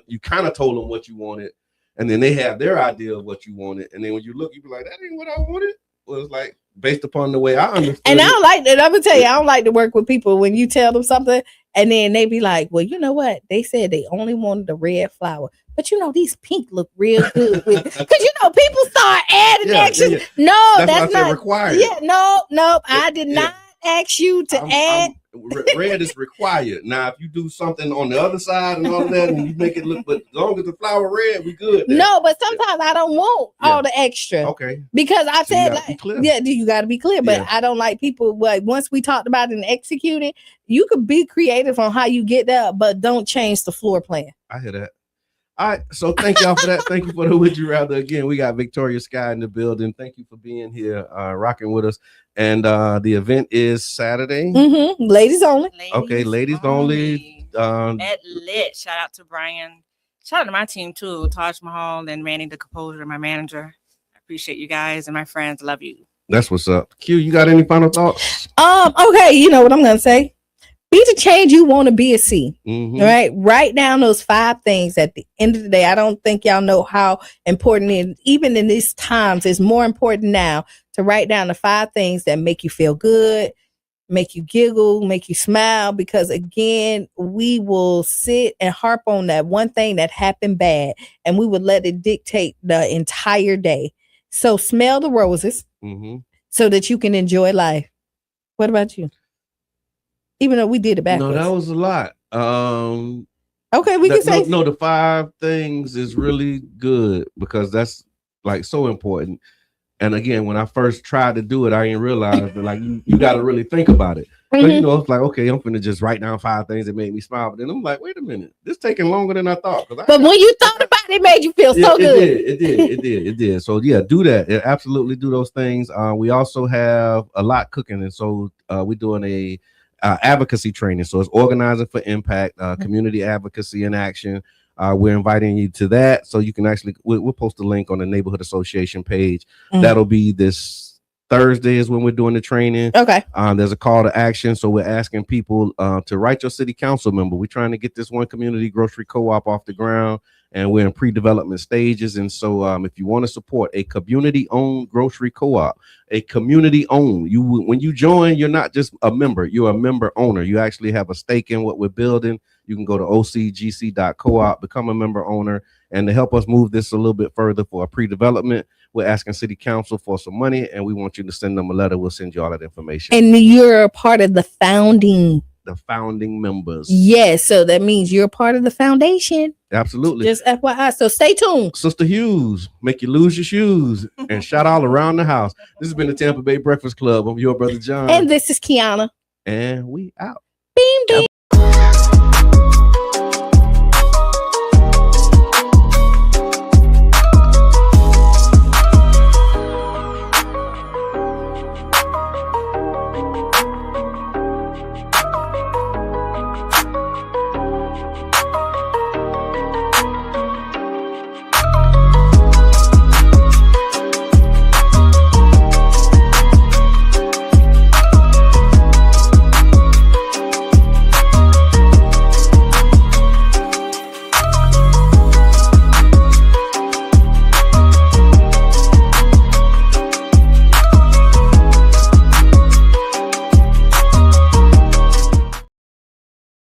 of told them what you wanted. And then they have their idea of what you wanted. And then when you look, you be like, that ain't what I wanted. Well, it's like based upon the way I understood. And I don't like that. I'm gonna tell you, I don't like to work with people when you tell them something and then they be like, well, you know what? They said they only wanted the red flower. But these pink look real good. Because people start adding action. Yeah. No, that's not required. Yeah, no, I did not ask you to add. Red is required. Now, if you do something on the other side and all of that, and you make it look, but as long as the flower red, we good. Then. No, but sometimes I don't want all the extra. Okay. Because I said, you got to be clear. But I don't like people. Like once we talked about it and executed, you could be creative on how you get there, but don't change the floor plan. I hear that. All right, so thank y'all for that. Thank you for the Would You Rather. Again, we got Victoria Sky in the building. Thank you for being here, rocking with us. And the event is Saturday. Mm-hmm. Ladies only. Ladies only. At Lit. Shout out to Brian. Shout out to my team too, Taj Mahal and Manny the Composer, my manager. I appreciate you guys and my friends. Love you. That's what's up. Q, you got any final thoughts? Okay, you know what I'm gonna say. Be the change you want to be a C. Right? Write down those 5 things at the end of the day. I don't think y'all know how important it is. Even in these times, it's more important now to write down the 5 things that make you feel good, make you giggle, make you smile. Because again, we will sit and harp on that one thing that happened bad, and we would let it dictate the entire day. So smell the roses so that you can enjoy life. What about you? Even though we did it backwards. No, that was a lot. Okay, we can say no. The 5 things is really good because that's like so important. And again, when I first tried to do it, I didn't realize that like you got to really think about it. But it's like, okay, I'm gonna just write down 5 things that made me smile. But then I'm like, wait a minute, this taking longer than I thought. But when you thought about it, it made you feel so good. It did. So yeah, do that. Absolutely do those things. We also have a lot cooking, and so we're doing a advocacy training. So it's organizing for impact, community advocacy in action. We're inviting you to that. So you can actually, we'll post a link on the neighborhood association page. That'll be this Thursday is when we're doing the training. Okay. There's a call to action. So we're asking people to write your city council member. We're trying to get this one community grocery co-op off the ground, and we're in pre-development stages. And so if you want to support a community-owned grocery co-op, a community-owned, when you join, you're not just a member, you're a member owner. You actually have a stake in what we're building. You can go to ocgc.coop, become a member owner, and to help us move this a little bit further for a pre-development, we're asking city council for some money, and we want you to send them a letter. We'll send you all that information. And you're a part of the founding members. Yes, so that means you're a part of the foundation. Absolutely. Just FYI. So stay tuned. Sister Hughes, make you lose your shoes and shout all around the house. This has been the Tampa Bay Breakfast Club. I'm your brother John. And this is Qiana. And we out. Beam, beam.